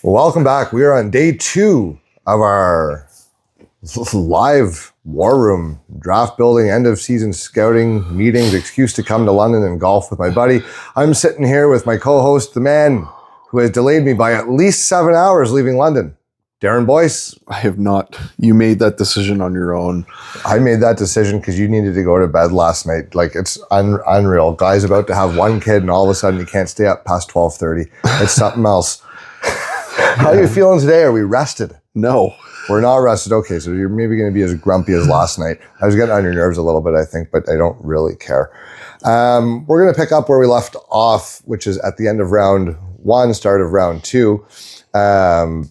Welcome back. We are on day 2 of our live war room draft building, end of season scouting meetings, excuse to come to London and golf with my buddy. I'm sitting here with my co-host, the man who has delayed me by at least 7 hours leaving London, Darren Boyce. I have not. You made that decision on your own. I made that decision because you needed to go to bed last night. Like, it's unreal. Guy's about to have one kid and all of a sudden you can't stay up past 12:30. It's something else. How are you feeling today? Are we rested? No. We're not rested. Okay, so you're maybe going to be as grumpy as last night. I was getting on your nerves a little bit, I think, but I don't really care. We're going to pick up where we left off, which is at the end of round 1, start of round 2. My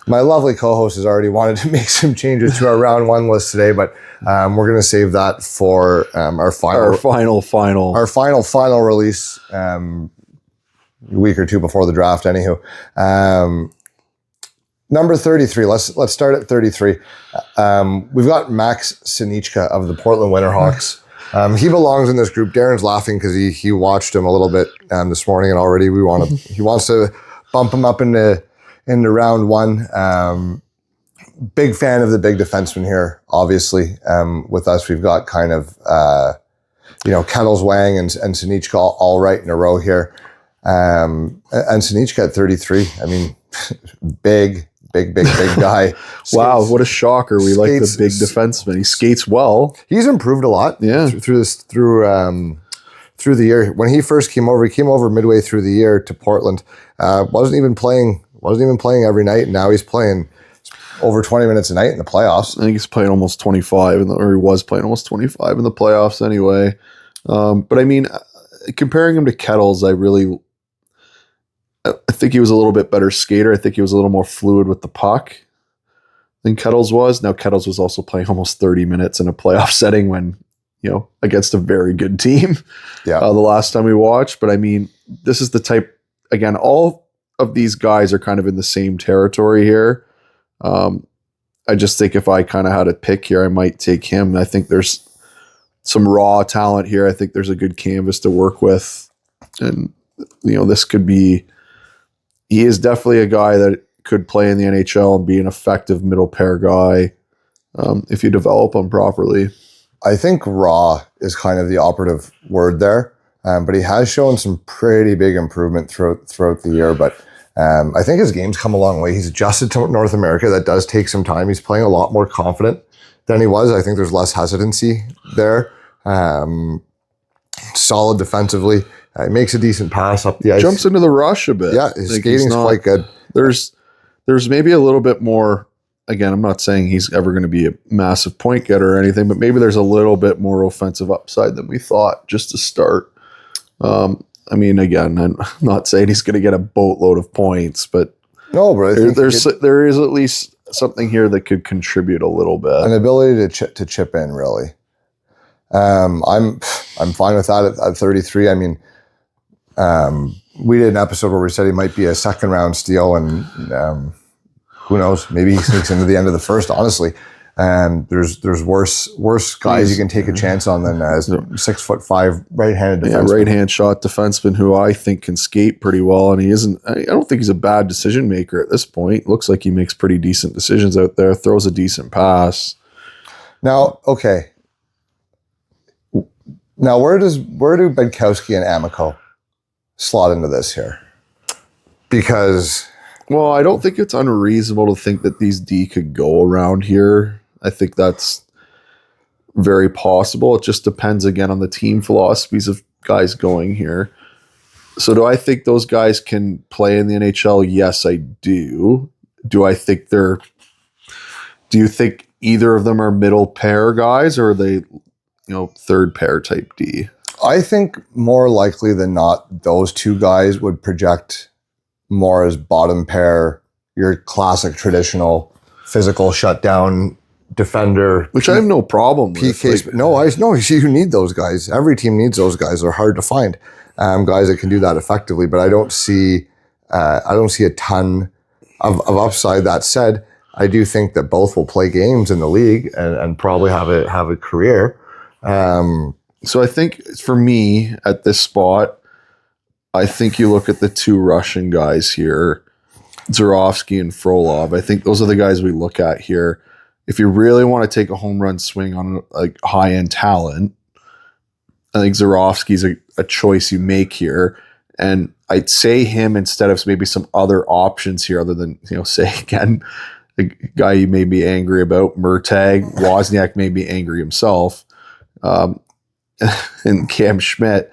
lovely co-host has already wanted to make some changes to our round 1 list today, but we're going to save that for our final release. A week or two before the draft, anywho. Number 33. Let's start at 33. We've got Max Psenicka of the Portland Winterhawks. He belongs in this group. Darren's laughing because he watched him a little bit this morning, and already he wants to bump him up into round 1. Big fan of the big defenseman here. Obviously, with us, we've got kind of Kettles, Wang, and Psenicka all right in a row here. And Psenicka at 33. I mean, big guy. Wow, what a shocker. We like the big defenseman. He skates well. He's improved a lot. Yeah. Through the year. When he first came over midway through the year to Portland. Wasn't even playing every night, and now he's playing over 20 minutes a night in the playoffs. I think he's playing almost 25, or he was playing almost 25 in the playoffs anyway. But I mean, comparing him to Kettles, I think he was a little bit better skater. I think he was a little more fluid with the puck than Kettles was. Now, Kettles was also playing almost 30 minutes in a playoff setting when, against a very good team. Yeah. The last time we watched. But I mean, this is the type, again, all of these guys are kind of in the same territory here. I just think if I kind of had a pick here, I might take him. I think there's some raw talent here. I think there's a good canvas to work with. And, this could be... He is definitely a guy that could play in the NHL and be an effective middle pair guy if you develop him properly. I think raw is kind of the operative word there, but he has shown some pretty big improvement throughout the year. But I think his game's come a long way. He's adjusted to North America. That does take some time. He's playing a lot more confident than he was. I think there's less hesitancy there. Solid defensively. He makes a decent pass up the ice. Jumps into the rush a bit. Yeah, his skating's quite good. There's maybe a little bit more, again, I'm not saying he's ever going to be a massive point getter or anything, but maybe there's a little bit more offensive upside than we thought just to start. I mean, again, I'm not saying he's going to get a boatload of points, but no, but there is at least something here that could contribute a little bit. An ability to chip in, really. I'm fine with that at 33. I mean, we did an episode where we said he might be a second round steal, and who knows? Maybe he sneaks into the end of the first. Honestly, there's worse guys you can take a chance on than as 6'5" right-handed defenseman. Yeah, right-hand shot defenseman who I think can skate pretty well, and he isn't. I don't think he's a bad decision maker at this point. Looks like he makes pretty decent decisions out there. Throws a decent pass. Now, okay. Now, where do Bedkowski and Amico slot into this here? Because... Well, I don't think it's unreasonable to think that these D could go around here. I think that's very possible. It just depends, again, on the team philosophies of guys going here. So do I think those guys can play in the NHL? Yes, I do. Do you think either of them are middle pair guys, or are they... third pair type D? I think more likely than not, those two guys would project more as bottom pair, your classic traditional physical shutdown defender. Which I have no problem with. PKs. You need those guys. Every team needs those guys. They're hard to find. Guys that can do that effectively, but I don't see a ton of upside. That said, I do think that both will play games in the league and probably have a career. So I think for me at this spot, I think you look at the two Russian guys here. Zharovsky and Frolov. I think those are the guys we look at here. If you really want to take a home run swing on like high-end talent, I think Zharovsky's a choice you make here. And I'd say him instead of maybe some other options here other than, say again, the guy you may be angry about, Murtagh. Wozniak may be angry himself. And Cam Schmidt.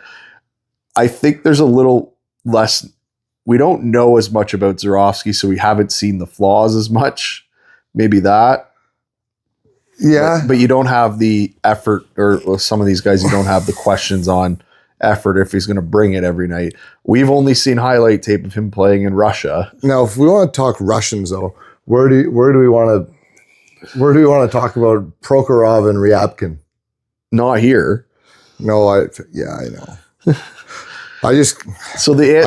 I think there's a little less. We don't know as much about Zharovsky, so we haven't seen the flaws as much. Maybe that. Yeah. But you don't have the effort, or some of these guys, you don't have the questions on effort if he's going to bring it every night. We've only seen highlight tape of him playing in Russia. Now, if we want to talk Russians, though, where do we want to talk about Prokhorov and Ryabkin? Not here. No, I know. I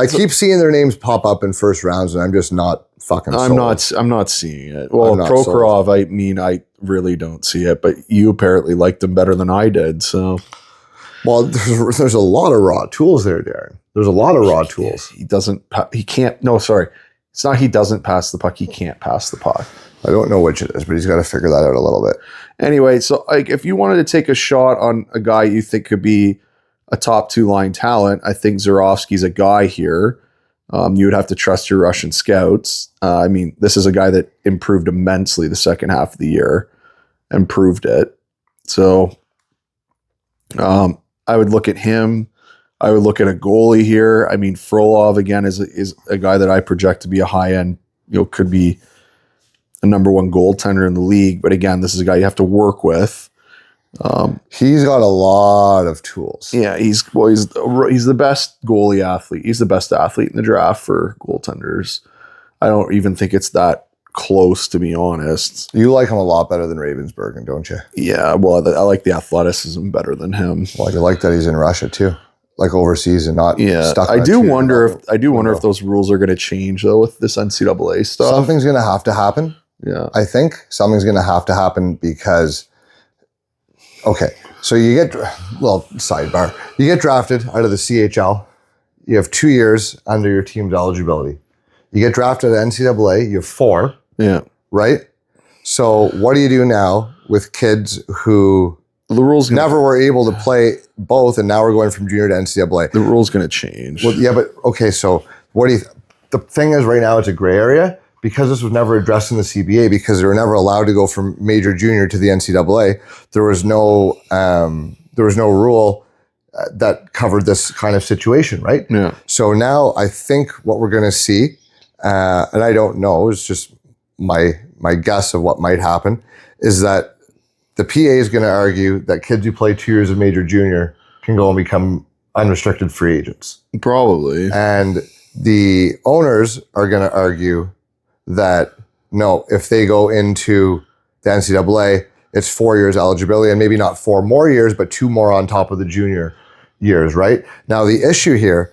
keep seeing their names pop up in first rounds, and I'm just not fucking sold. I'm not seeing it. Well, Prokhorov, I really don't see it, but you apparently liked him better than I did, so. Well, there's a lot of raw tools there, Darren. There's a lot of raw tools. He can't, no, sorry. It's not he doesn't pass the puck, he can't pass the puck. I don't know which it is, but he's got to figure that out a little bit. Anyway, so like if you wanted to take a shot on a guy you think could be a top two line talent, I think Zharovsky's a guy here. You would have to trust your Russian scouts. This is a guy that improved immensely the second half of the year, improved it. So I would look at him. I would look at a goalie here. Frolov again is a guy that I project to be a high end, could be a number one goaltender in the league. But again, this is a guy you have to work with. He's got a lot of tools. Yeah, he's the best goalie athlete. He's the best athlete in the draft for goaltenders. I don't even think it's that close, to be honest. You like him a lot better than Ravensbergen, don't you? Yeah, well, I like the athleticism better than him. Well, you like that he's in Russia too, like overseas and not stuck. I do wonder if those rules are going to change though with this NCAA stuff. Something's going to have to happen. Yeah, I think something's going to have to happen because. Okay, so sidebar. You get drafted out of the CHL. You have 2 years under your team's eligibility. You get drafted at NCAA. You have 4. Yeah. Right? So what do you do now with kids who the rules never were able to play both, and now we're going from junior to NCAA? The rule's going to change. Well, yeah, but okay, so what do you... The thing is right now it's a gray area because this was never addressed in the CBA because they were never allowed to go from major junior to the NCAA. There was no rule that covered this kind of situation, right? Yeah. So now I think what we're going to see, and I don't know, it's just my guess of what might happen, is that the PA is going to argue that kids who play 2 years of major junior can go and become unrestricted free agents. Probably. And the owners are going to argue that no, if they go into the NCAA, it's 4 years eligibility and maybe not 4 more years, but 2 more on top of the junior years, right? Now, the issue here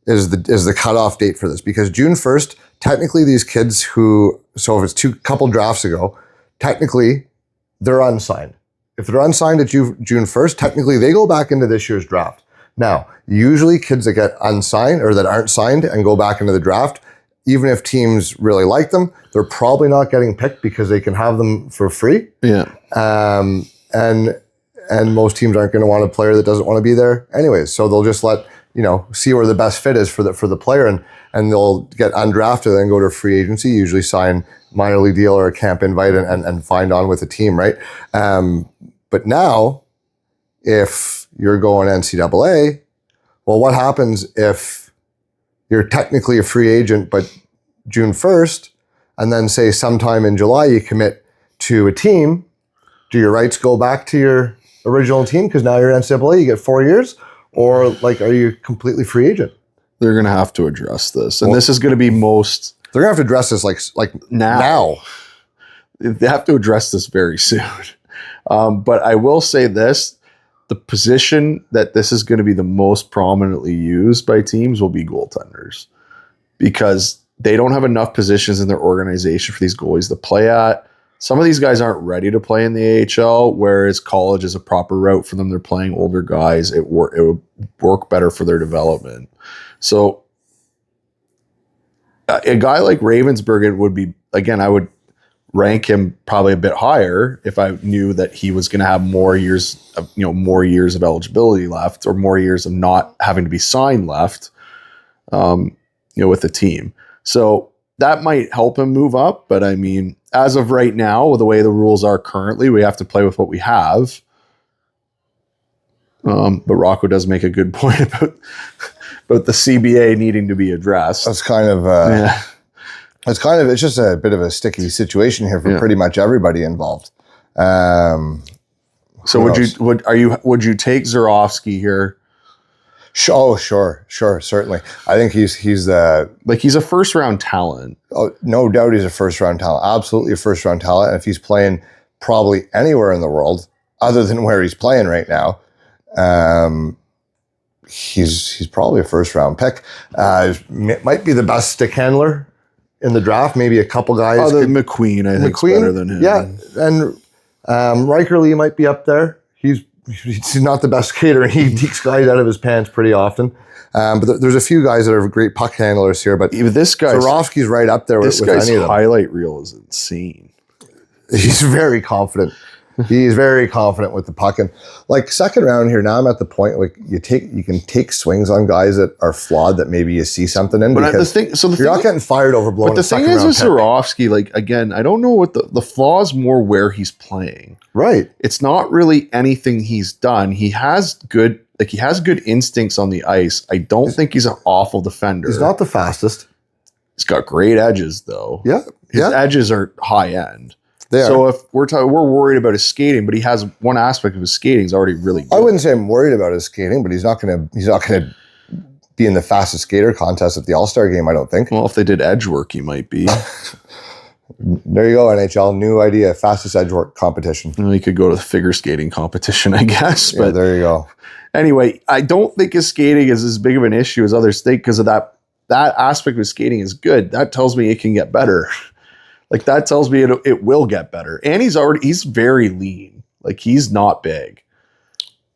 is the cutoff date for this because June 1st, technically these kids so if it's couple drafts ago, technically they're unsigned. If they're unsigned at June 1st, technically they go back into this year's draft. Now, usually kids that get unsigned or that aren't signed and go back into the draft, even if teams really like them, they're probably not getting picked because they can have them for free. Yeah. And most teams aren't going to want a player that doesn't want to be there anyways. So they'll just see where the best fit is for the player and they'll get undrafted and go to free agency, usually sign minor league deal or a camp invite and find on with a team, right? But now, if you're going NCAA, well, what happens if you're technically a free agent, but June 1st, and then say sometime in July you commit to a team, do your rights go back to your original team because now you're in NCAA, you get 4 years? Or are you completely free agent? They're going to have to address this. And this is going to be most... They're going to have to address this like now. They have to address this very soon. But I will say this, the position that this is going to be the most prominently used by teams will be goaltenders because they don't have enough positions in their organization for these goalies to play at. Some of these guys aren't ready to play in the AHL, whereas college is a proper route for them. They're playing older guys. It would work better for their development. So a guy like Ravensbergen would be, again, I would rank him probably a bit higher if I knew that he was going to have more years of eligibility left, or more years of not having to be signed left, with the team. So that might help him move up. But I mean, as of right now, with the way the rules are currently, we have to play with what we have. But Rocco does make a good point about the CBA needing to be addressed. That's kind of it's just a bit of a sticky situation here for pretty much everybody involved. So would you take Zharovsky here? Oh, sure, certainly. I think he's a first round talent. Oh, no doubt he's a first round talent. Absolutely a first round talent. And if he's playing probably anywhere in the world other than where he's playing right now, he's probably a first round pick. Might be the best stick handler in the draft. Maybe a couple guys. McQueen, I think, is better than him. Yeah, and Riker Lee might be up there. He's not the best skater. He dekes guys out of his pants pretty often. But there's a few guys that are great puck handlers here. But this guy, Zharovsky's right up there with any of them. This guy's highlight reel is insane. He's very confident. He's very confident with the puck. And like second round here, now I'm at the point like you can take swings on guys that are flawed that maybe you see something in. But because you're not getting fired over blowing. But the thing is with Zharovsky, like again, I don't know what the flaw is more where he's playing. Right. It's not really anything he's done. He has good instincts on the ice. I don't think he's an awful defender. He's not the fastest. He's got great edges though. Yeah. His edges are high end. So if we're worried about his skating, but he has one aspect of his skating is already really good. I wouldn't say I'm worried about his skating, but he's not gonna be in the fastest skater contest at the All-Star game, I don't think. Well, if they did edge work, he might be. There you go, NHL. New idea, fastest edge work competition. Well, he could go to the figure skating competition, I guess. Yeah, but there you go. Anyway, I don't think his skating is as big of an issue as others think because of that aspect of his skating is good. That tells me it can get better. Like that tells me it will get better. And he's very lean. Like he's not big.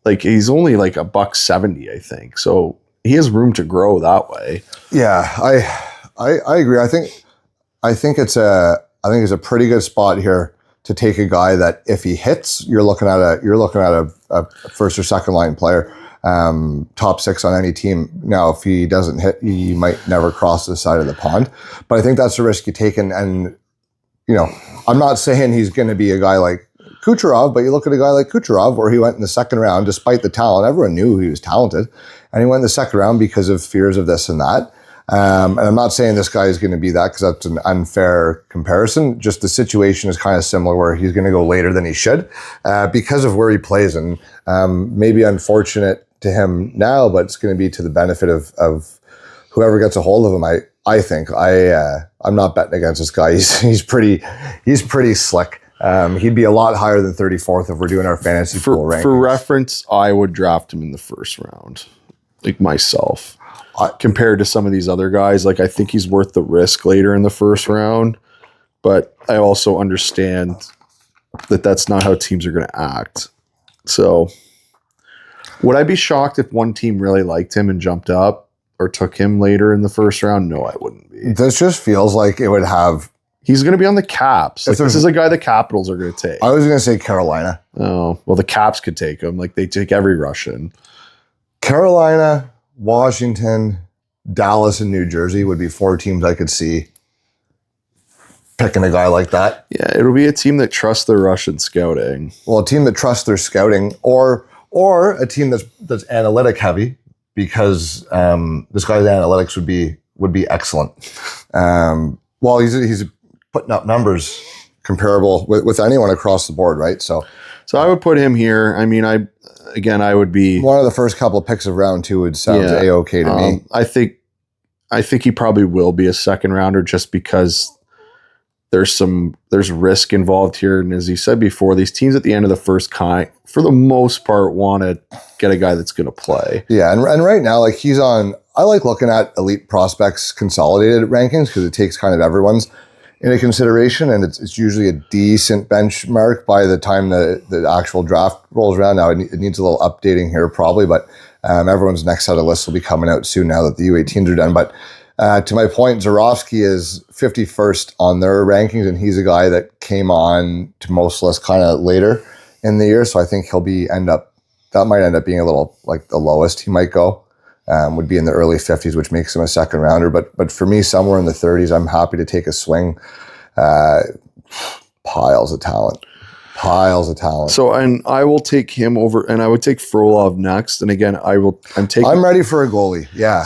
Like he's only like $170, I think. So he has room to grow that way. Yeah, I agree. I think it's a pretty good spot here to take a guy that if he hits, you're looking at a first or second line player, top six on any team. Now, if he doesn't hit, he might never cross the side of the pond. But I think that's a risk you take. And I'm not saying he's going to be a guy like Kucherov, but you look at a guy like Kucherov where he went in the second round despite the talent. Everyone knew he was talented. And he went in the second round because of fears of this and that. And I'm not saying this guy is going to be that because that's an unfair comparison. Just the situation is kind of similar where he's going to go later than he should because of where he plays. And maybe unfortunate to him now, but it's going to be to the benefit of whoever gets a hold of him. I think I'm not betting against this guy. He's pretty slick. He'd be a lot higher than 34th if we're doing our fantasy pool rankings. For reference, I would draft him in the first round, like myself. Compared to some of these other guys, like I think he's worth the risk later in the first round, but I also understand that that's not how teams are going to act. So would I be shocked if one team really liked him and jumped up or took him later in the first round? No, I wouldn't be. This just feels like it would have... He's going to be on the Caps. Like, this is a guy the Capitals are going to take. I was going to say Carolina. Oh, well, the Caps could take him. Like they take every Russian. Carolina, Washington, Dallas, and New Jersey would be four teams I could see picking a guy like that. Yeah, it'll be a team that trusts their Russian scouting. Well, a team that trusts their scouting, or a team that's analytic heavy, because this guy's analytics would be excellent. Well, he's putting up numbers comparable with anyone across the board, right? So I would put him here. I mean, I would be one of the first couple of picks of round two would sound A-okay to me. I think he probably will be a second rounder just because there's risk involved here. And as you said before, these teams at the end of the first for the most part, want to get a guy that's going to play. Yeah. And right now, like I like looking at elite prospects consolidated rankings because it takes kind of everyone's into consideration, and it's usually a decent benchmark by the time the actual draft rolls around. Now it needs a little updating here probably, but everyone's next set of lists will be coming out soon now that the U18s are done. But To my point, Zharovsky is 51st on their rankings, and he's a guy that came on to most lists kind of later in the year. So I think that might end up being a little like the lowest he might go. Would be in the early 50s, which makes him a second rounder. But for me, somewhere in the 30s, I'm happy to take a swing. Piles of talent. So, and I will take him over, and I would take Frolov next. And again, I'm ready for a goalie. Yeah.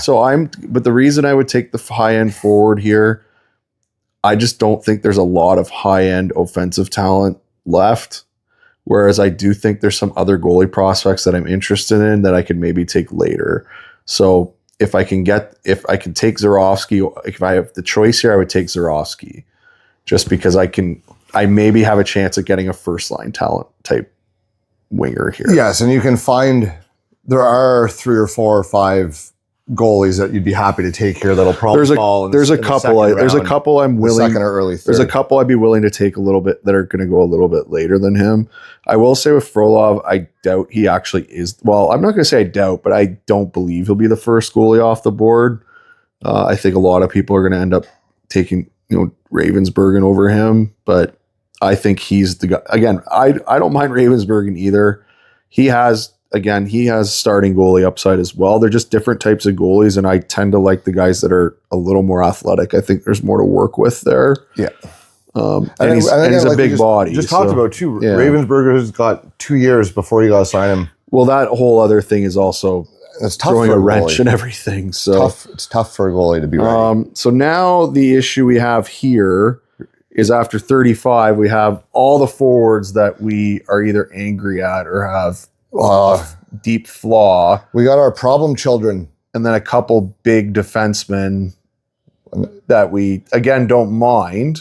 But the reason I would take the high end forward here, I just don't think there's a lot of high end offensive talent left. Whereas I do think there's some other goalie prospects that I'm interested in that I could maybe take later. So if I can take Zharovsky, if I have the choice here, I would take Zharovsky just because I maybe have a chance at getting a first line talent type winger here. Yes, and you can find there are 3 or 4 or 5 goalies that you'd be happy to take here that'll probably fall. There's a couple I'm willing. Second or early third. There's a couple I'd be willing to take a little bit that are going to go a little bit later than him. I will say with Frolov, I doubt he actually is. Well, I'm not going to say I doubt, but I don't believe he'll be the first goalie off the board. I think a lot of people are going to end up taking Ravensbergen over him, but I think he's the guy. Again, I don't mind Ravensbergen either. He has starting goalie upside as well. They're just different types of goalies, and I tend to like the guys that are a little more athletic. I think there's more to work with there. Yeah. And he's a big body. Just talked about too. Yeah. Ravensberger has got 2 years before you got to sign him. Well, that whole other thing is also throwing a wrench and everything. So it's tough for a goalie to be ready. So now the issue we have here is after 35, we have all the forwards that we are either angry at or have deep flaw. We got our problem children. And then a couple big defensemen that we, again, don't mind.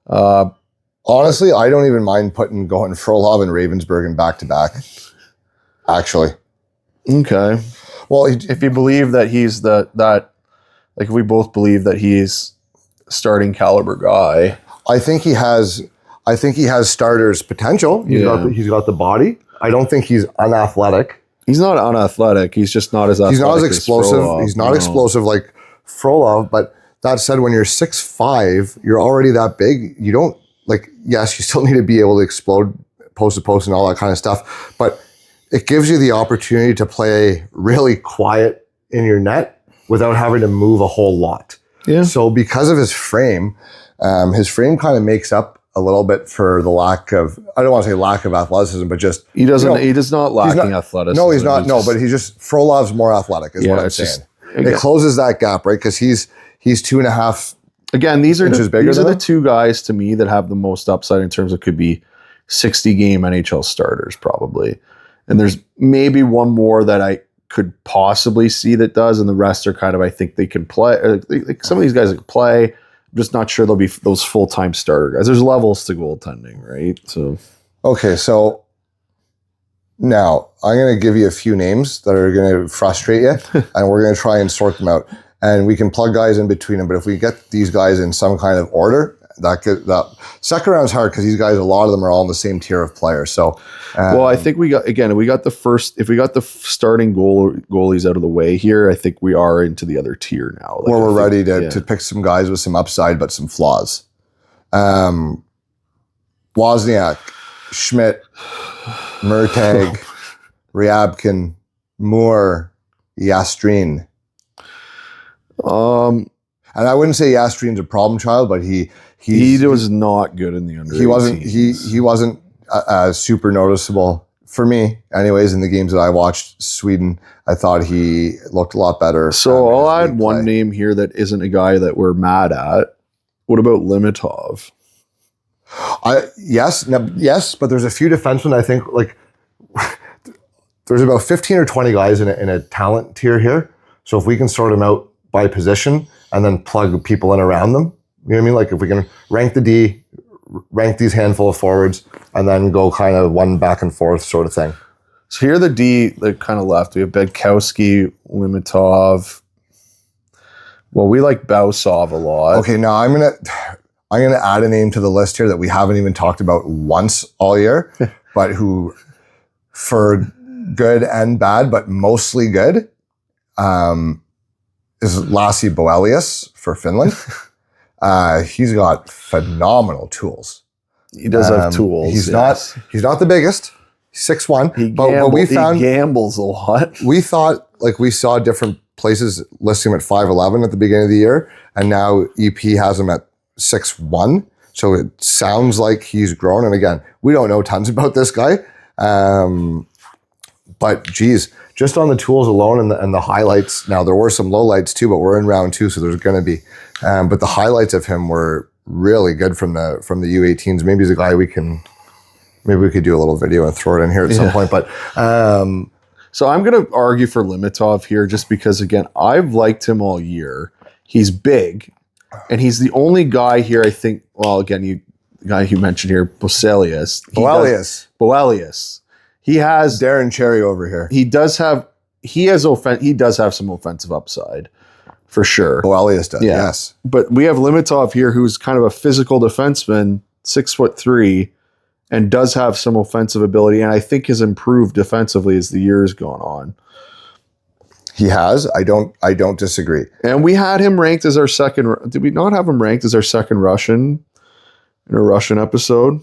Honestly, I don't even mind going Frolov and Ravensbergen back to back. Actually. Okay. Well, if you believe that he's if we both believe that he's starting caliber guy. I think he has starters potential. He's got the body. I don't think he's unathletic. He's not unathletic. He's just not as athletic. He's not as explosive. Frolov, he's not explosive like Frolov. But that said, when you're 6'5", you're already that big. You don't yes, you still need to be able to explode post to post and all that kind of stuff. But it gives you the opportunity to play really quiet in your net without having to move a whole lot. Yeah. So because of his frame kind of makes up a little bit for the lack of, I don't want to say lack of athleticism, but just he does not lacking athleticism. No, he's not. But he's just Frolov's more athletic is what I'm saying. It closes that gap, right? Because he's 2.5. Again, these are the two guys to me that have the most upside in terms of could be 60 game NHL starters probably. And there's maybe one more that I could possibly see that does, and the rest are kind of, I think they can play. Some of these guys can play. I'm just not sure they'll be those full-time starter guys. There's levels to goaltending, right? So okay, so now I'm going to give you a few names that are going to frustrate you, and we're going to try and sort them out. And we can plug guys in between them. But if we get these guys in some kind of order, that second round's hard because these guys, a lot of them are all in the same tier of players. So, I think we got the first. If we got the starting goalies out of the way here, I think we are into the other tier now. Where we're ready to pick some guys with some upside but some flaws. Wozniak, Schmidt, Murtagh, Ryabkin, Moore, Gastrin. And I wouldn't say Gastrin's a problem child, but he was not good in the under. He wasn't super noticeable for me, anyways. In the games that I watched, Sweden, I thought he looked a lot better. So I'll add one name here that isn't a guy that we're mad at. What about Limatov? Yes, but there's a few defensemen. I think there's about 15 or 20 guys in a talent tier here. So if we can sort them out by position and then plug people in around them, you know what I mean? Like if we can rank the D, rank these handful of forwards, and then go kind of one back and forth sort of thing. So here are the D that kind of left. We have Bedkowski, Limatov. Well, we like Bausov a lot. Okay, now I'm gonna add a name to the list here that we haven't even talked about once all year, but who, for good and bad, but mostly good, is Lasse Boelius for Finland. He's got phenomenal tools. He does have tools. He's not the biggest. He's 6'1". But we found he gambles a lot. We thought we saw different places listing him at 5'11" at the beginning of the year, and now EP has him at 6'1". So it sounds like he's grown. And again, we don't know tons about this guy. But geez, just on the tools alone and the highlights. Now there were some lowlights too, but we're in round 2, so there's going to be. But the highlights of him were really good from the U18s. Maybe he's a guy we could do a little video and throw it in here at some point. But so I'm going to argue for Limatov here, just because again I've liked him all year. He's big, and he's the only guy here. I think. Well, again, the guy you mentioned here, Boelius. He has Darren Cherry over here. He does have some offensive upside for sure. Boelius does, yes. But we have Limatov here, who's kind of a physical defenseman, 6'3", and does have some offensive ability, and I think has improved defensively as the years gone on. He has. I don't disagree. And we had him ranked as our second. Did we not have him ranked as our second Russian in a Russian episode?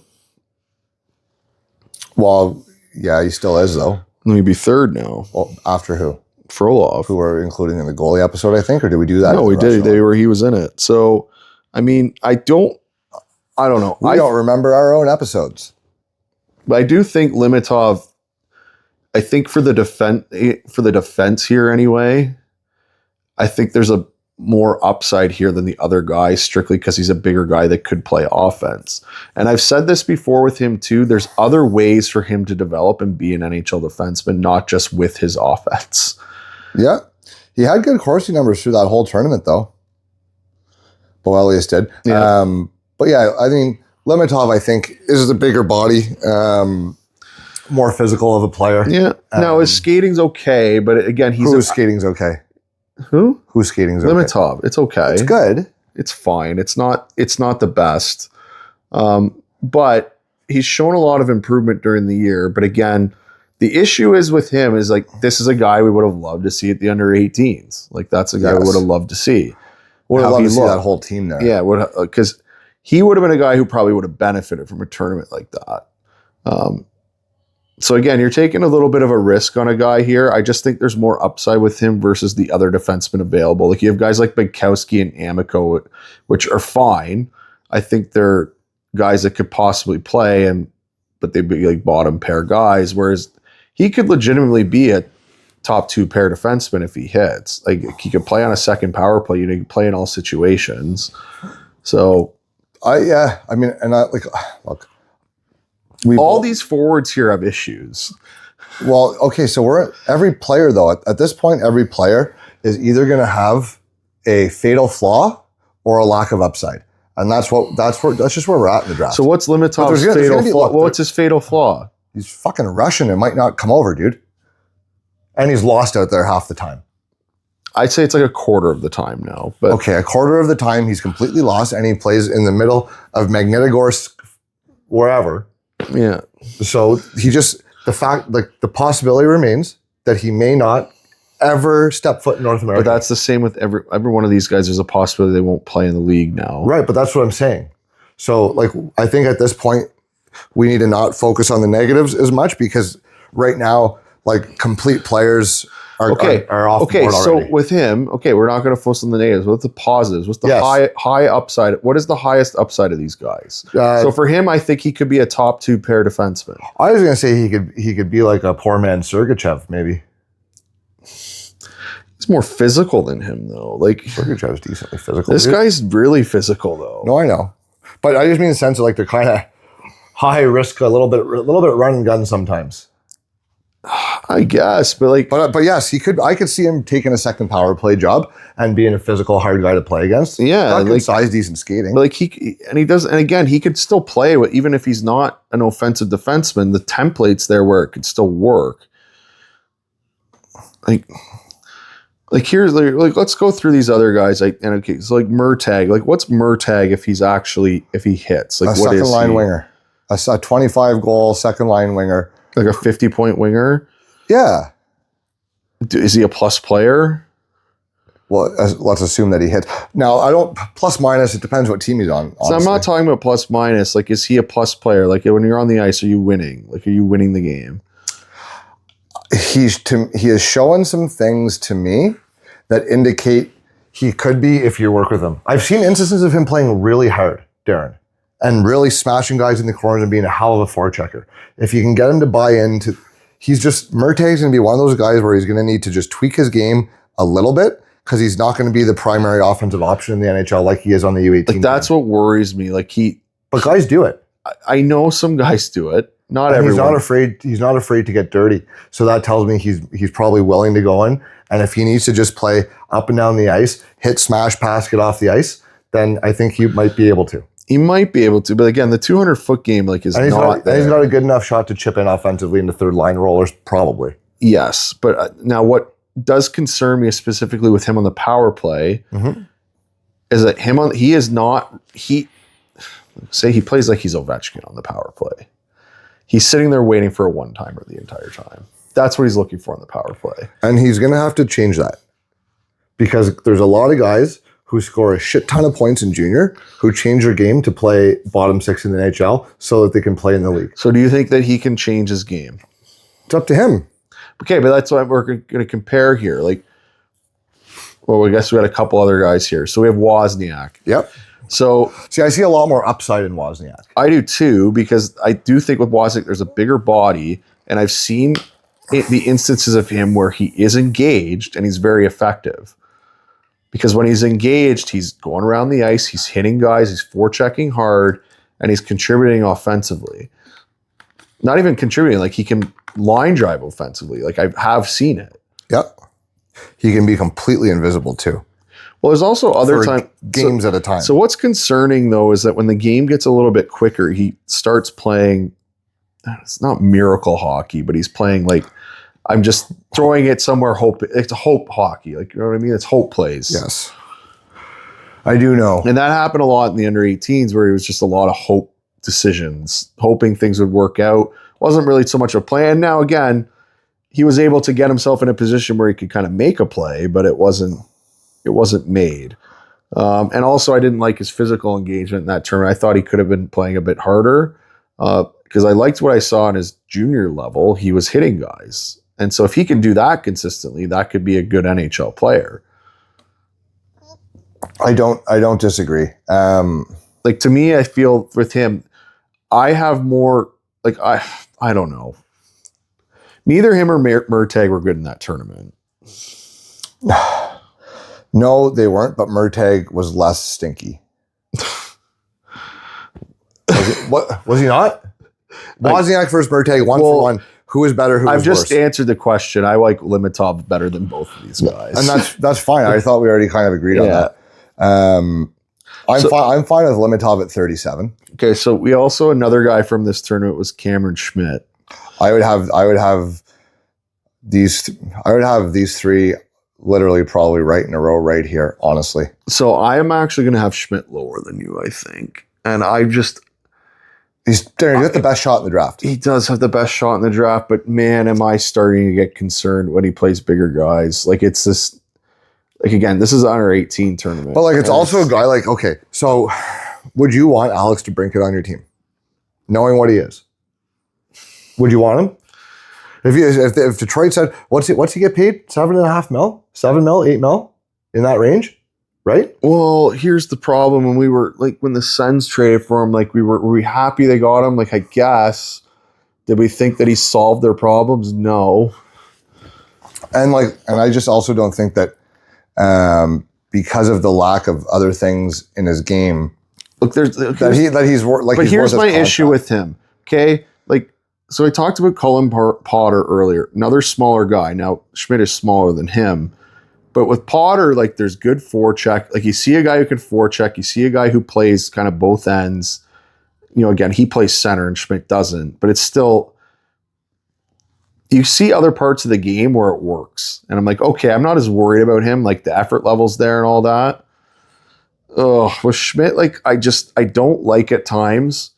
Well, yeah, he still is though. Let me be third now. Well, after who? Frolov, who we're including in the goalie episode, I think, or did we do that? No, we did. He was in it. So, I mean, I don't know. I don't remember our own episodes. But I do think Limatov. I think for the defense here anyway, I think there's a more upside here than the other guys, strictly because he's a bigger guy that could play offense. And I've said this before with him too. There's other ways for him to develop and be an NHL defenseman, not just with his offense. Yeah. He had good Corsi numbers through that whole tournament, though. Boelius did. Yeah. But yeah, I mean, Limatov, I think, is a bigger body, more physical of a player. Yeah. Now, his skating's okay, but again, whose skating's okay? Who? Whose skating's okay? Limatov. It's okay. It's good. It's fine. It's not the best. But he's shown a lot of improvement during the year. But again, the issue is with him is this is a guy we would have loved to see at the under 18s. That's a guy we would have loved to see. Would have loved to see that whole team there. Yeah, because he would have been a guy who probably would have benefited from a tournament like that. So again, you're taking a little bit of a risk on a guy here. I just think there's more upside with him versus the other defensemen available. You have guys like Bedkowski and Amico, which are fine. I think they're guys that could possibly play, but they'd be bottom pair guys. Whereas he could legitimately be a top 2 pair defenseman if he hits. He could play on a second power play. He could play in all situations. So, look. All these forwards here have issues. Well, okay, so every player though, at this point, every player is either going to have a fatal flaw or a lack of upside. And that's just where we're at in the draft. So what's Limatov's fatal flaw? What's his fatal flaw? He's fucking Russian and might not come over, dude. And he's lost out there half the time. I'd say it's a quarter of the time now. But okay, a quarter of the time he's completely lost, and he plays in the middle of Magnitogorsk, wherever. Yeah. So the possibility remains that he may not ever step foot in North America. But that's the same with every one of these guys. There's a possibility they won't play in the league now. Right, but that's what I'm saying. So I think at this point we need to not focus on the negatives as much, because right now complete players are off the board already. So with him, we're not going to focus on the negatives. What's the positives? What's the high upside? What is the highest upside of these guys? So for him, I think he could be a top 2 pair defenseman. I was going to say he could be like a poor man Sergachev, maybe. He's more physical than him, though. Sergachev's decently physical. This guy's really physical, though. No, I know, but I just mean in the sense of they're kind of high risk, a little bit run and gun sometimes. I guess, but but yes, he could. I could see him taking a second power play job and being a physical hard guy to play against. Yeah, good size, decent skating. But he does, and again, he could still play with, even if he's not an offensive defenseman. The templates there where it could still work. Here's let's go through these other guys. So Murtagh. What's Murtagh if he hits? A second line winger, a 25 goal second line winger. A 50-point winger? Yeah. Is he a plus player? Well, let's assume that he hits. Now, I don't plus minus. It depends what team he's on. Honestly. So I'm not talking about plus minus. Like, is he a plus player? Like, when you're on the ice, are you winning? Like, are you winning the game? He has shown some things to me that indicate he could be if you work with him. I've seen instances of him playing really hard, Darren, and really smashing guys in the corners and being a hell of a forechecker. If you can get him to buy into, Murtagh's going to be one of those guys where he's going to need to just tweak his game a little bit, because he's not going to be the primary offensive option in the NHL like he is on the U18 Like, that's what worries me. Like, but guys do it. I know some guys do it. Not and everyone. He's not afraid to get dirty. So that tells me he's probably willing to go in. And if he needs to just play up and down the ice, hit, smash, pass, get off the ice, then I think he might be able to. He might be able to, but again, the 200-foot game is not there. And he's got a good enough shot to chip in offensively into third line rollers, probably. Yes, but now what does concern me specifically with him on the power play is that he plays like he's Ovechkin on the power play. He's sitting there waiting for a one-timer the entire time. That's what he's looking for on the power play. And he's going to have to change that, because there's a lot of guys who score a shit ton of points in junior who change their game to play bottom six in the NHL so that they can play in the league. So do you think that he can change his game? It's up to him. Okay, but that's what we're going to compare here. Like, well, I guess we got a couple other guys here. So we have Wozniak. Yep. So see, I see a lot more upside in Wozniak. I do too, because I do think with Wozniak there's a bigger body, and I've seen the instances of him where he is engaged and he's very effective. Because when he's engaged, he's going around the ice, he's hitting guys, he's forechecking hard, and he's contributing offensively. Not even contributing, like he can line drive offensively. Like, I have seen it. Yep. He can be completely invisible too. Well, there's also other times. Games at a time. So what's concerning, though, is that when the game gets a little bit quicker, he starts playing, it's not miracle hockey, but he's playing like, I'm just throwing it somewhere, it's hope hockey. Like, you know what I mean? It's hope plays. Yes. I do know. And that happened a lot in the under 18s, where it was just a lot of hope decisions, hoping things would work out. Wasn't really so much a plan. Now, again, he was able to get himself in a position where he could kind of make a play, but it wasn't made. And also, I didn't like his physical engagement in that tournament. I thought he could have been playing a bit harder, because I liked what I saw in his junior level. He was hitting guys. And so if he can do that consistently, that could be a good NHL player. I don't disagree. Like, to me, I feel with him, I have more, like, I don't know. Neither him or Murtagh were good in that tournament. No, they weren't, but Murtagh was less stinky. Was he not? Wozniak versus Murtagh, one for one. Who is better? I've just answered the question. I like Limatov better than both of these guys, and that's fine. I thought we already kind of agreed on that. I'm fine with Limatov at 37. Okay, so we also, another guy from this tournament was Cameron Schmidt. I would have these three literally probably right in a row right here, honestly. So I am actually going to have Schmidt lower than you, I think. And he's got the best shot in the draft. He does have the best shot in the draft, but man, am I starting to get concerned when he plays bigger guys. Like, it's this, like, again, this is an under 18 tournament. But like, it's also a guy like, okay, so would you want Alex DeBrincat on your team? Knowing what he is? Would you want him? If Detroit said, what's he get paid? 7.5 mil? 7 mil? 8 mil? In that range? Right? Well, here's the problem. When we were, like, when the Sens traded for him, like, were we happy they got him? Like, I guess. Did we think that he solved their problems? No. And I just also don't think that because of the lack of other things in his game, look, he's worth. But here's my issue with him. Okay, like, so I talked about Cullen Potter earlier, another smaller guy. Now Schmidt is smaller than him, but with Potter, like, there's good forecheck. Like, you see a guy who can forecheck. You see a guy who plays kind of both ends. You know, again, he plays center and Schmidt doesn't, but it's still, you see other parts of the game where it works. And I'm like, okay, I'm not as worried about him. Like, the effort levels there and all that. With Schmidt, like, I don't like at times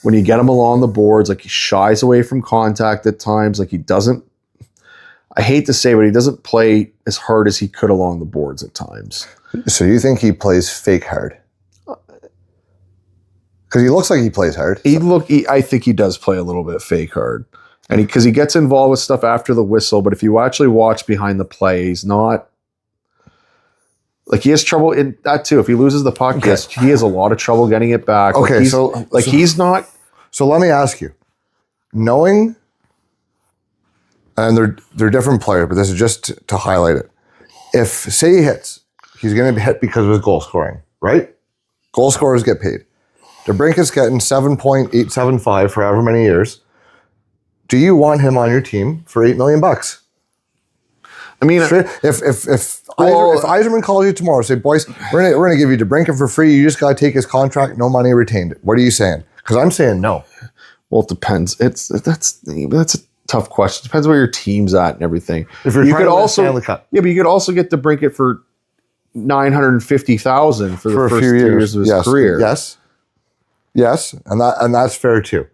when you get him along the boards, like, he shies away from contact at times. Like, he doesn't, I hate to say, but he doesn't play as hard as he could along the boards at times. So you think he plays fake hard? Because he looks like he plays hard. I think he does play a little bit fake hard. And because he gets involved with stuff after the whistle, but if you actually watch behind the play, he's not... Like, he has trouble in that too. If he loses the puck, Okay. he has a lot of trouble getting it back. Okay, he's not... So let me ask you, knowing, and they're different players, but this is just to highlight it. If, say he hits, he's going to be hit because of his goal scoring, right? Goal scorers get paid. DeBrincat's getting 7.875 for however many years. Do you want him on your team for $8 million? I mean, if Yzerman calls you tomorrow, say, boys, we're gonna give you DeBrincat for free. You just gotta take his contract, no money retained. What are you saying? Because I'm saying no. Well, it depends. That's a tough question. Depends where your team's at and everything. If you're trying to win a Stanley Cup. Yeah, but you could also get DeBrincat for $950,000 for the first a few 2 years of his career. Yes, and that's fair too.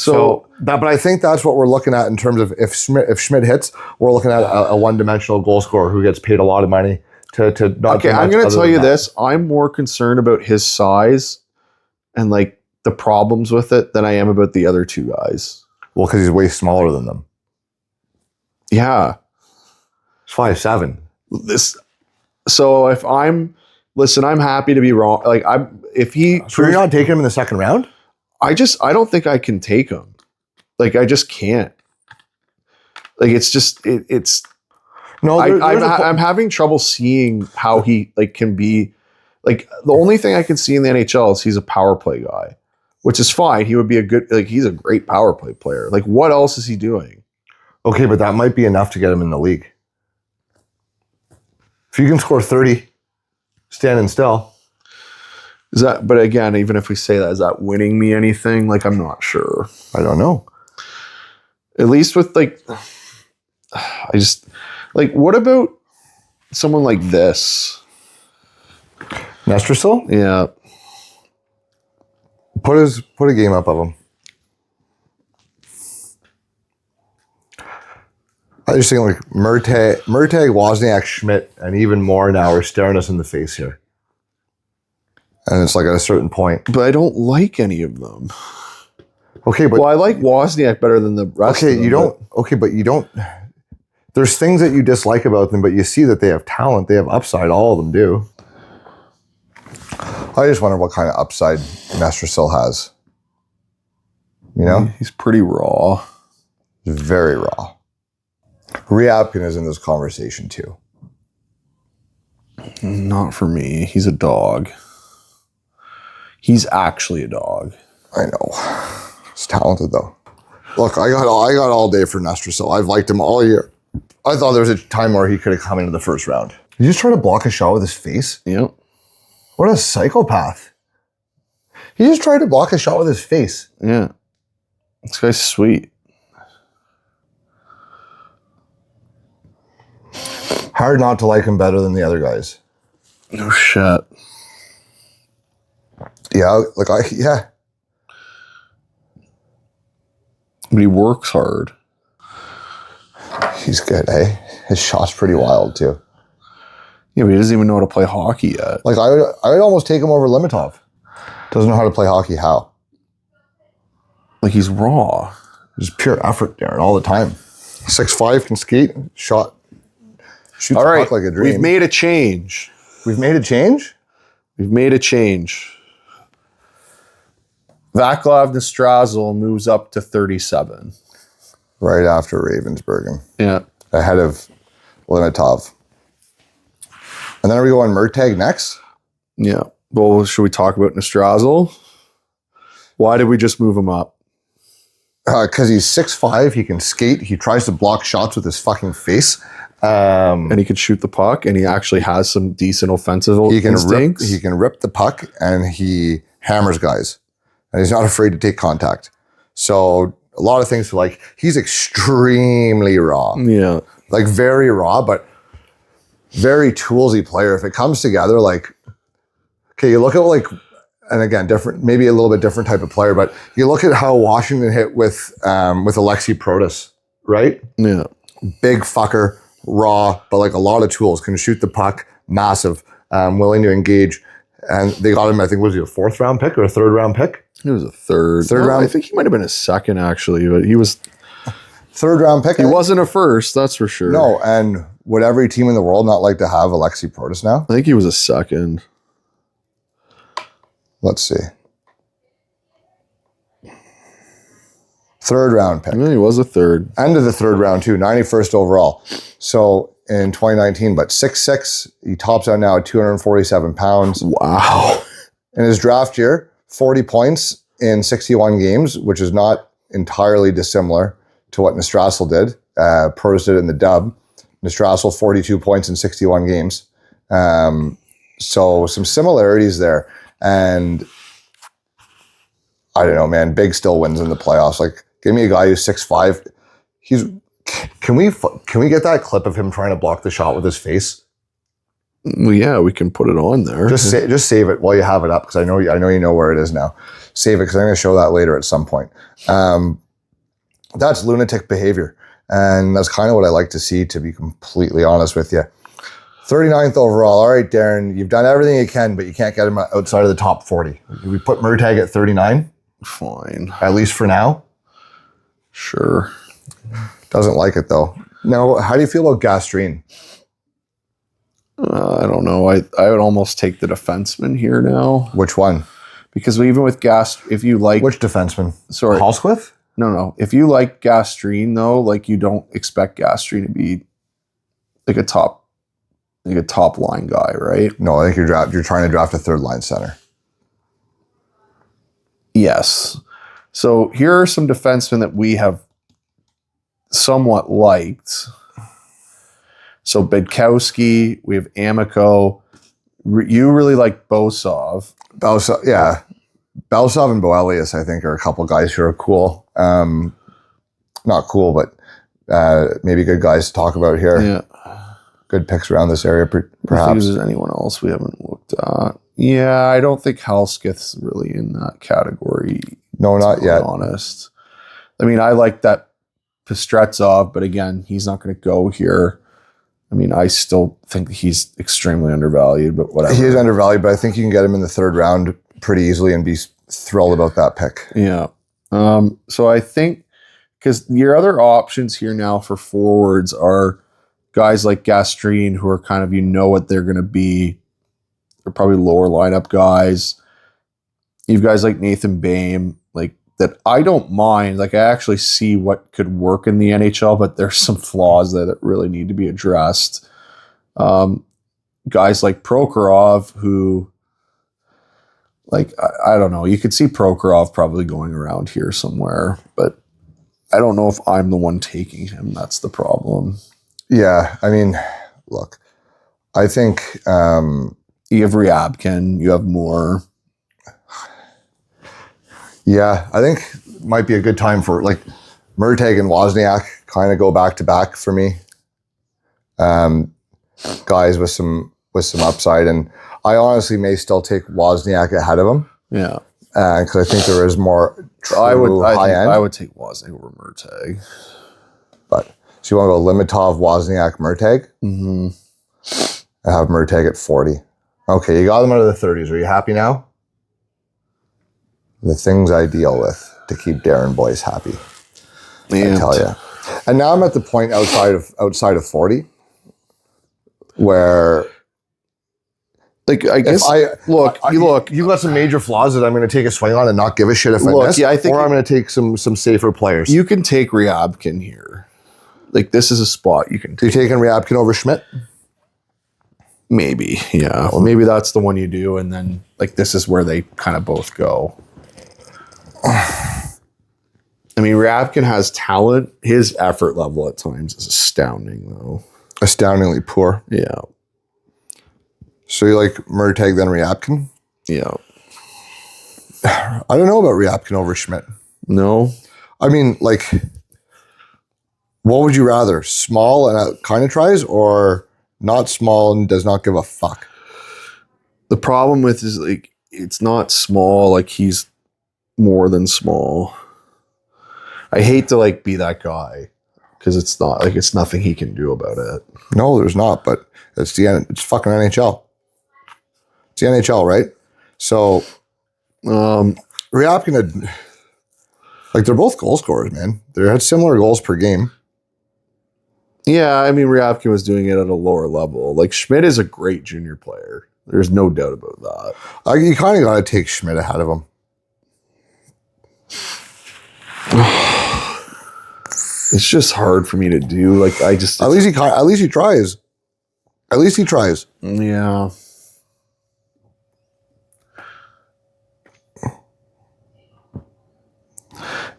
But I think that's what we're looking at in terms of if Schmidt hits, we're looking at a one-dimensional goal scorer who gets paid a lot of money to not. Okay, I'm going to tell you this. I'm more concerned about his size and like the problems with it than I am about the other two guys. Well, because he's way smaller than them. Yeah, he's 5'7". I'm happy to be wrong. Like So you're not taking him in the second round? I don't think I can take him. Like, I just can't. Like, it's no. I'm having trouble seeing how he like can be. Like, the only thing I can see in the NHL is he's a power play guy, which is fine. He would be he's a great power play player. Like, what else is he doing? Okay, but that might be enough to get him in the league. If you can score 30 standing still. But again, even if we say that, is that winning me anything? Like, I'm not sure. I don't know. At least with what about someone like this? Nestrasil? Yeah. Put a game up of him. I just think like Murtagh, Wozniak, Schmidt, and even more now are staring us in the face here. And it's like at a certain point. But I don't like any of them. Okay, but... Well, I like Wozniak better than the rest of them. But you don't... There's things that you dislike about them, but you see that they have talent. They have upside. All of them do. I just wonder what kind of upside Nestrasil has. You know? He's pretty raw. He's very raw. Ryabkin is in this conversation too. Not for me. He's a dog. He's actually a dog. I know. He's talented though. Look, I got all day for Nestrasil. I've liked him all year. I thought there was a time where he could have come into the first round. He just tried to block a shot with his face? Yep. What a psychopath. He just tried to block a shot with his face. Yeah. This guy's sweet. Hard not to like him better than the other guys. No shit. Yeah, But he works hard. He's good, eh? His shot's pretty wild too. Yeah, but he doesn't even know how to play hockey yet. Like I would almost take him over Limatov. Doesn't know how to play hockey. How? Like, he's raw. Just pure effort, Darren, all the time. 6'5", can skate, shoots all right, the puck like a dream. we've made a change. We've made a change? We've made a change. Vaclav Nestrasil moves up to 37. Right after Ravensbergen. Yeah. Ahead of Limatov. And then are we going Murtagh next? Yeah. Well, should we talk about Nestrasil? Why did we just move him up? Because he's 6'5", he can skate, he tries to block shots with his fucking face. And he can shoot the puck, and he actually has some decent offensive instincts. He can rip the puck, and he hammers guys. And he's not afraid to take contact. So a lot of things to like. He's extremely raw. Yeah. Like very raw, but very toolsy player. If it comes together, like, okay, you look at like, and again, different, maybe a little bit different type of player, but you look at how Washington hit with Alexei Protas, right? Yeah. Big fucker, raw, but like a lot of tools, can shoot the puck, massive, willing to engage. And they got him, I think, was he a 4th round pick or a 3rd round pick? He was a third round. I think he might have been a 2nd actually, but he was 3rd round pick. He wasn't a 1st, that's for sure. No, and would every team in the world not like to have Alexei Protas now? I think he was a 2nd. Let's see. 3rd round pick. Yeah, he was a 3rd. End of the 3rd round too, 91st overall. So in 2019, but 6'6", he tops out now at 247 pounds. Wow. In his draft year, 40 points in 61 games, which is not entirely dissimilar to what Nestrasil did. Protas did it in the dub. Nestrasil, 42 points in 61 games. So some similarities there. And I don't know, man, Big still wins in the playoffs. Like, give me a guy who's 6'5". Can we get that clip of him trying to block the shot with his face? Well, yeah, we can put it on there. Just save it while you have it up, because I know you know where it is now. Save it, because I'm going to show that later at some point. That's lunatic behavior, and that's kind of what I like to see, to be completely honest with you. 39th overall. All right, Darren, you've done everything you can, but you can't get him outside of the top 40. We put Murtagh at 39? Fine. At least for now? Sure. Doesn't like it, though. Now, how do you feel about Gastrin? I don't know. I would almost take the defenseman here now. Which one? Because even with if you like... Which defenseman? Sorry. Halsquith? No. If you like Gastrin, though, like, you don't expect Gastrin to be like a top line guy, right? No, I think you're trying to draft a 3rd line center. Yes. So here are some defensemen that we have somewhat liked. So Bedkowski, we have Amico. You really like Bausov. Bausov, yeah. Bausov and Boelius, I think, are a couple guys who are cool. Not cool, but maybe good guys to talk about here. Yeah. Good picks around this area, I think perhaps. there's anyone else we haven't looked at. Yeah, I don't think Halskith's really in that category. No, not yet. To be honest. I mean, I like that Pistretsov, but again, he's not going to go here. I mean, I still think he's extremely undervalued, but whatever. He is undervalued, but I think you can get him in the 3rd round pretty easily and be thrilled about that pick. Yeah. So I think, because your other options here now for forwards are guys like Gastrin, who are kind of, what they're going to be. They're probably lower lineup guys. You've guys like Nathan Behm, like, that I don't mind. Like, I actually see what could work in the NHL, but there's some flaws there that really need to be addressed. Guys like Prokhorov, who, like, I don't know. You could see Prokhorov probably going around here somewhere, but I don't know if I'm the one taking him. That's the problem. Yeah, I mean, look, I think you have Ryabkin, you have Moore. Yeah, I think it might be a good time for, like, Murtagh and Wozniak kind of go back to back for me. Guys with some upside, and I honestly may still take Wozniak ahead of him. Yeah, because I think there is more true I high-end. I would take Wozniak over Murtagh. But so you want to go Limatov, Wozniak, Murtagh? Mm-hmm. I have Murtagh at 40. Okay, you got them out of the 30s. Are you happy now? The things I deal with to keep Darren boys happy. I tell you. And now I'm at the point outside of 40 where, like, I guess you've got some major flaws that I'm going to take a swing on and not give a shit if I miss. Yeah, I think, or I'm going to take some safer players. You can take Ryabkin here. Like, this is a spot you can take. You're taking Ryabkin over Schmidt? Maybe, yeah. Or maybe that's the one you do, and then, like, this is where they kind of both go. I mean, Ryabkin has talent. His effort level at times is astounding, though. Astoundingly poor. Yeah. So you like Murtagh then Ryabkin? Yeah. I don't know about Ryabkin over Schmidt. No. I mean, like, what would you rather? Small and kind of tries, or not small and does not give a fuck? The problem with is, like, it's not small. Like, he's more than small. I hate to, like, be that guy. because it's nothing he can do about it. No, there's not, but it's fucking NHL. It's the NHL, right? So Ryabkin had, like, they're both goal scorers, man. They had similar goals per game. Yeah, I mean, Ryabkin was doing it at a lower level. Like, Schmidt is a great junior player. There's no doubt about that. You kind of got to take Schmidt ahead of him. It's just hard for me to do. Like, at least he tries. At least he tries. Yeah.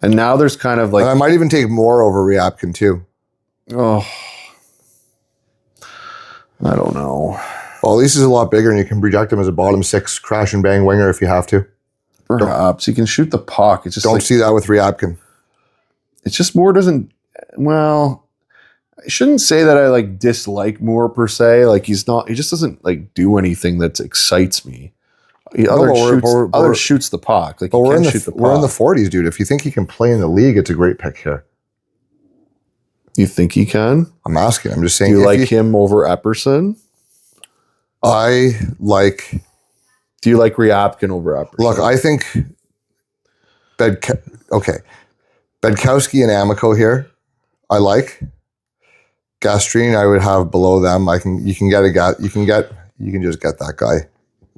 And now there's kind of like, and I might even take more over Ryabkin too. Oh, I don't know. Well, at least he's a lot bigger, and you can project him as a bottom six crash and bang winger if you have to. Perhaps he can shoot the puck. It's just don't see that with Ryabkin. It's just Moore doesn't. Well, I shouldn't say that I like dislike Moore per se. Like, he's not. He just doesn't like do anything that excites me. Others shoots the puck. Like, but we're in the 40s, dude. If you think he can play in the league, it's a great pick here. You think he can? I'm asking. I'm just saying. Do you like him over Epperson? I like. Do you like Ryabkin over Epperson? Look, I think Bedkowski and Amico here, I like. Gastrin, I would have below them. You can just get that guy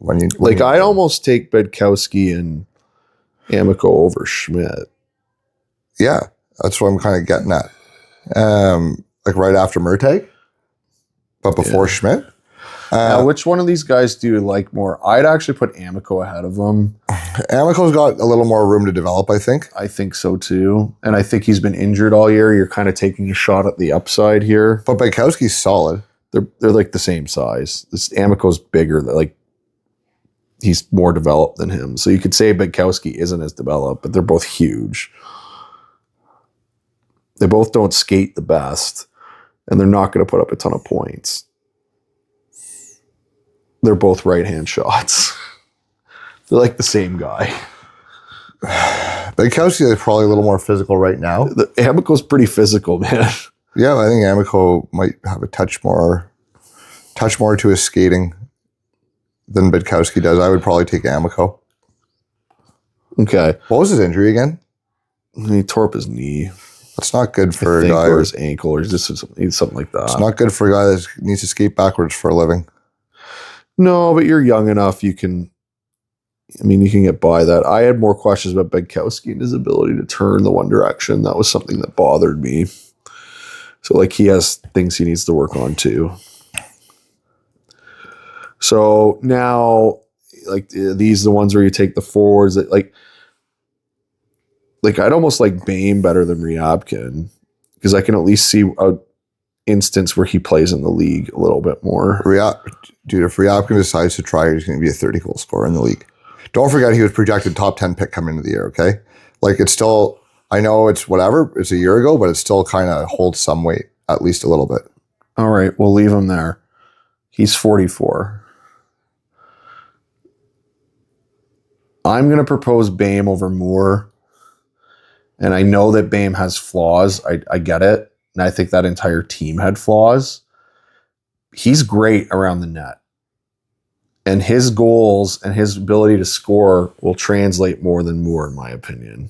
I'd almost take Bedkowski and Amico over Schmidt. Yeah, that's what I'm kind of getting at. Like right after Murtagh, but before Schmidt. Now, which one of these guys do you like more? I'd actually put Amico ahead of him. Amico's got a little more room to develop, I think. I think so too. And I think he's been injured all year. You're kind of taking a shot at the upside here. But Bedkowski's solid. They're like the same size. This Amico's bigger. Like, he's more developed than him. So you could say Bedkowski isn't as developed, but they're both huge. They both don't skate the best, and they're not going to put up a ton of points. They're both right-hand shots. They're like the same guy. Bedkowski is probably a little more physical right now. Amico's pretty physical, man. Yeah, I think Amico might have a touch more to his skating than Bedkowski does. I would probably take Amico. Okay. What was his injury again? He tore up his knee. That's not good for a guy. Or his ankle, or just something like that. It's not good for a guy that needs to skate backwards for a living. No, but you're young enough. You can get by that. I had more questions about Bedkowski and his ability to turn the one direction. That was something that bothered me. So, like, he has things he needs to work on too. So now, like, these are the ones where you take the forwards that like I'd almost like Behm better than Ryabkin, because I can at least see a instance where he plays in the league a little bit more. Dude, if Ryabkin decides to try, he's going to be a 30-goal scorer in the league. Don't forget he was projected top 10 pick coming into the year, okay? Like, it's still, I know it's whatever, it's a year ago, but it still kind of holds some weight, at least a little bit. All right, we'll leave him there. He's 44. I'm going to propose Behm over Moore. And I know that Behm has flaws. I get it. And I think that entire team had flaws. He's great around the net. And his goals and his ability to score will translate more than Moore, in my opinion.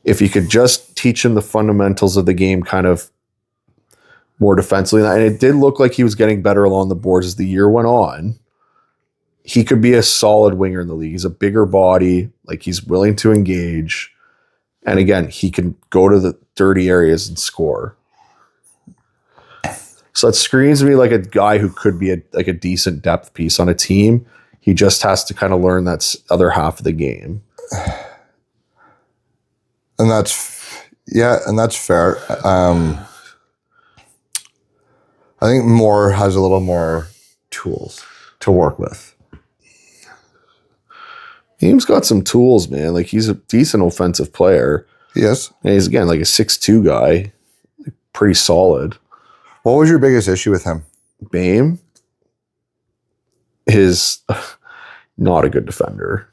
If you could just teach him the fundamentals of the game kind of more defensively, and it did look like he was getting better along the boards as the year went on, he could be a solid winger in the league. He's a bigger body, like, he's willing to engage. And again, he can go to the dirty areas and score. So it screams to me like a guy who could be a decent depth piece on a team. He just has to kind of learn that other half of the game. And that's fair. I think Moore has a little more tools to work with. Behm's got some tools, man. Like, he's a decent offensive player. Yes. And he's, again, like a 6'2" guy. Like, pretty solid. What was your biggest issue with him? Behm is not a good defender.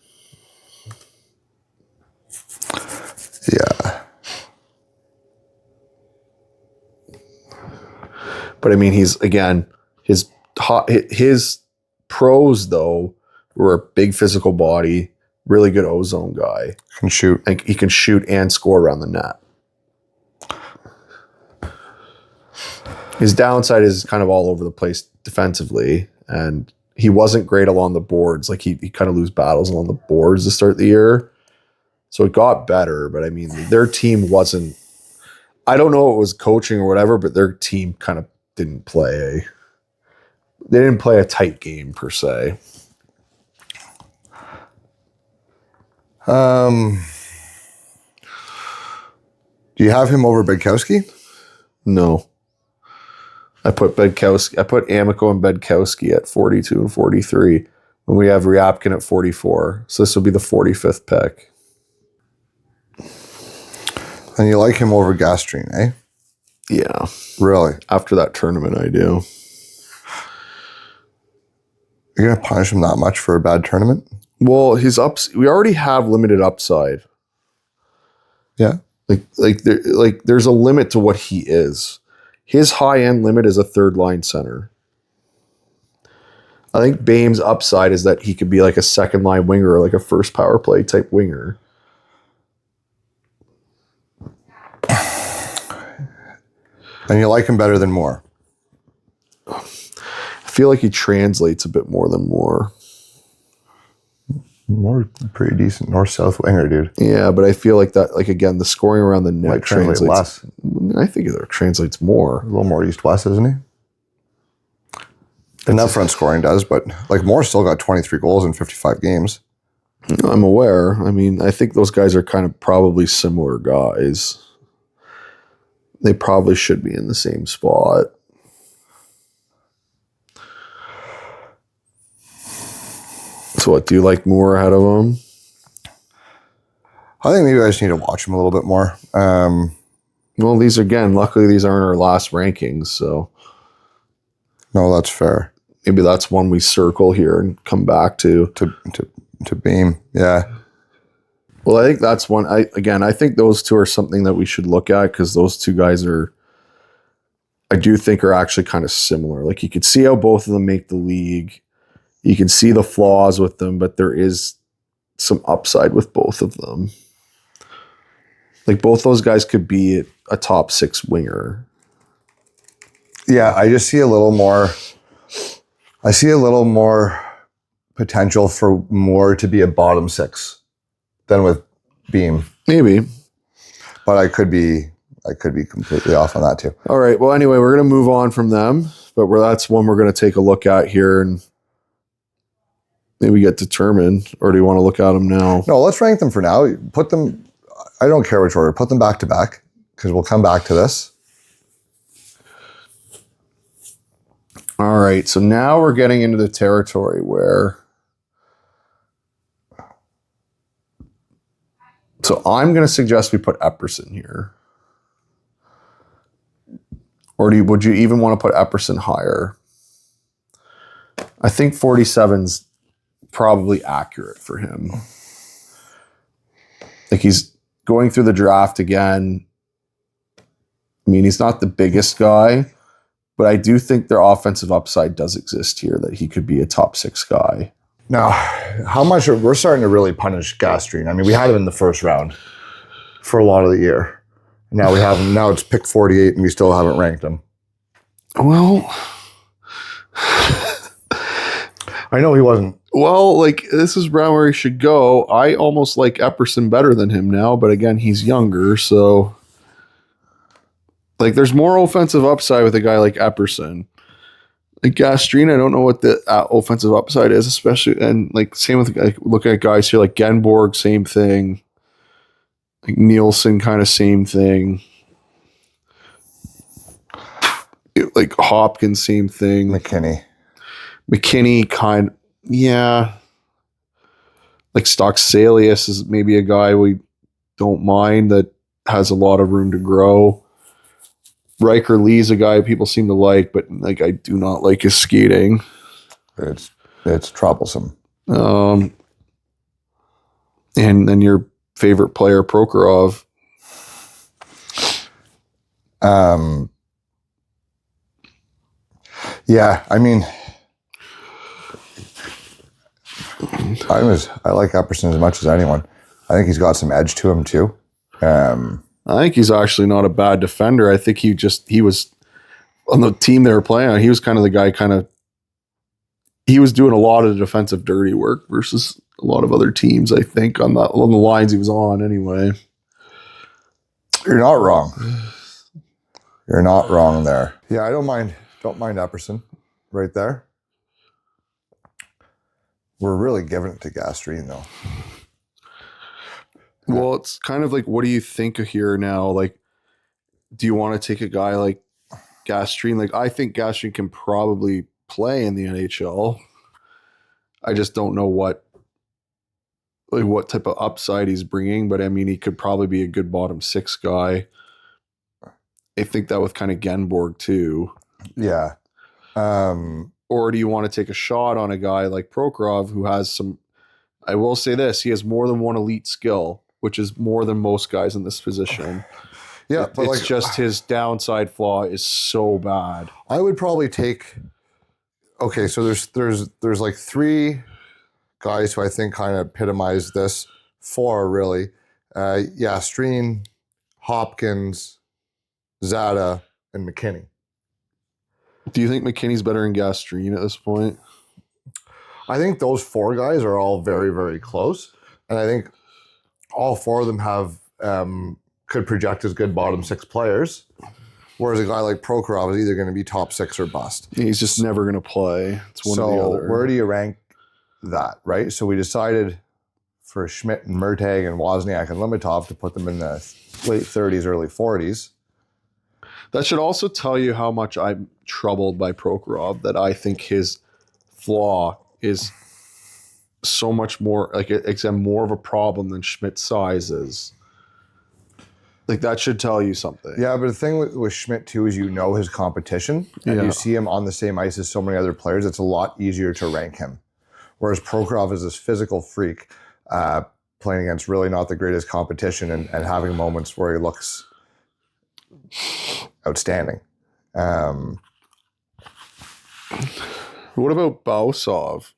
Yeah. But I mean, his pros though were a big physical body, really good ozone guy. Can shoot. And he can shoot and score around the net. His downside is kind of all over the place defensively, and he wasn't great along the boards. Like he kind of lose battles along the boards to start the year. So it got better, but I mean, their team wasn't, I don't know if it was coaching or whatever, but their team kind of didn't play a tight game per se. Do you have him over Bedkowski? No. I put Amico and Bedkowski at 42 and 43 when we have Ryabkin at 44. So this will be the 45th pick. And you like him over Gastrin, eh? Yeah. Really? After that tournament, I do. You're going to punish him that much for a bad tournament? Well, we already have limited upside. Yeah. There's a limit to what he is. His high-end limit is a third-line center. I think Behm's upside is that he could be like a second-line winger or like a first power play type winger. And you like him better than Moore? I feel like he translates a bit more than Moore. Moore's pretty decent north-south winger, dude. Yeah, but I feel like that, like again, the scoring around the net Might translate less. I think it translates more. A little more east-west, isn't he? And that front scoring does, but like Moore still got 23 goals in 55 games. I'm aware. I mean, I think those guys are kind of probably similar guys. They probably should be in the same spot. So what, do you like Moore ahead of him? I think maybe I just need to watch him a little bit more. Well, luckily these aren't our last rankings, so. No, that's fair. Maybe that's one we circle here and come back to. To Behm, yeah. Well, I think that's one. I think those two are something that we should look at because those two guys I do think are actually kind of similar. Like you could see how both of them make the league. You can see the flaws with them, but there is some upside with both of them. Like both those guys could be a top 6 winger. Yeah, I just see a little more. I see a little more potential for Moore to be a bottom 6 than with Behm. Maybe, but I could be completely off on that too. All right. Well, anyway, we're going to move on from them, but that's one we're going to take a look at here and maybe get determined. Or do you want to look at them now? No, let's rank them for now. Put them. I don't care which order. Put them back to back because we'll come back to this. All right. So now we're getting into the territory where. So I'm going to suggest we put Epperson here. Or would you even want to put Epperson higher? I think 47's probably accurate for him. Like he's going through the draft again. I mean, he's not the biggest guy, but I do think their offensive upside does exist here, that he could be a top 6 guy. Now, how much we're starting to really punish Gastrin. I mean, we had him in the first round for a lot of the year. Now we have him. Now it's pick 48, and we still haven't ranked him. Well, I know he wasn't. Well, like this is around where he should go. I almost like Epperson better than him now, but again, he's younger, so like there's more offensive upside with a guy like Epperson. Like Gastrin, I don't know what the offensive upside is, especially, and like same with like, looking at guys here like Genborg, same thing. Like Nielsen, kind of same thing. Like Hopkins, same thing. McKinney, yeah. Like Stockselius is maybe a guy we don't mind that has a lot of room to grow. Riker Lee's a guy people seem to like, but like I do not like his skating. It's troublesome. And then your favorite player, Prokhorov. Yeah, I mean, I like Epperson as much as anyone. I think he's got some edge to him too. I think he's actually not a bad defender. I think he was on the team they were playing on. He was kind of the guy he was doing a lot of the defensive dirty work versus a lot of other teams, I think, on the lines he was on anyway. You're not wrong. You're not wrong there. Yeah, I don't mind Epperson right there. We're really giving it to Gastrin though. Well, it's kind of like, what do you think of here now? Like, do you want to take a guy like Gastrin? Like, I think Gastrin can probably play in the NHL. I just don't know what type of upside he's bringing, but I mean, he could probably be a good bottom six guy. I think that with kind of Genborg too. Yeah. Or do you want to take a shot on a guy like Prokhorov who has some, I will say this, he has more than one elite skill, which is more than most guys in this position. Yeah, but it's just his downside flaw is so bad. I would probably take, okay, so there's like three guys who I think kind of epitomize this. Four really. Streen, Hopkins, Zada, and McKinney. Do you think McKinney's better than Gastrin at this point? I think those four guys are all very, very close. And I think all four of them have could project as good bottom six players. Whereas a guy like Prokhorov is either going to be top six or bust. He's just never going to play. It's one or the other. Where do you rank that, right? So we decided for Schmidt and Murtagh and Wozniak and Limatov to put them in the late 30s, early 40s. That should also tell you how much I'm troubled by Prokhorov, that I think his flaw is so much more, like it's more of a problem than Schmidt's size is. Like, that should tell you something. Yeah, but the thing with Schmidt too is his competition, and you see him on the same ice as so many other players. It's a lot easier to rank him. Whereas Prokhorov is this physical freak playing against really not the greatest competition and having moments where he looks outstanding. What about Bausov?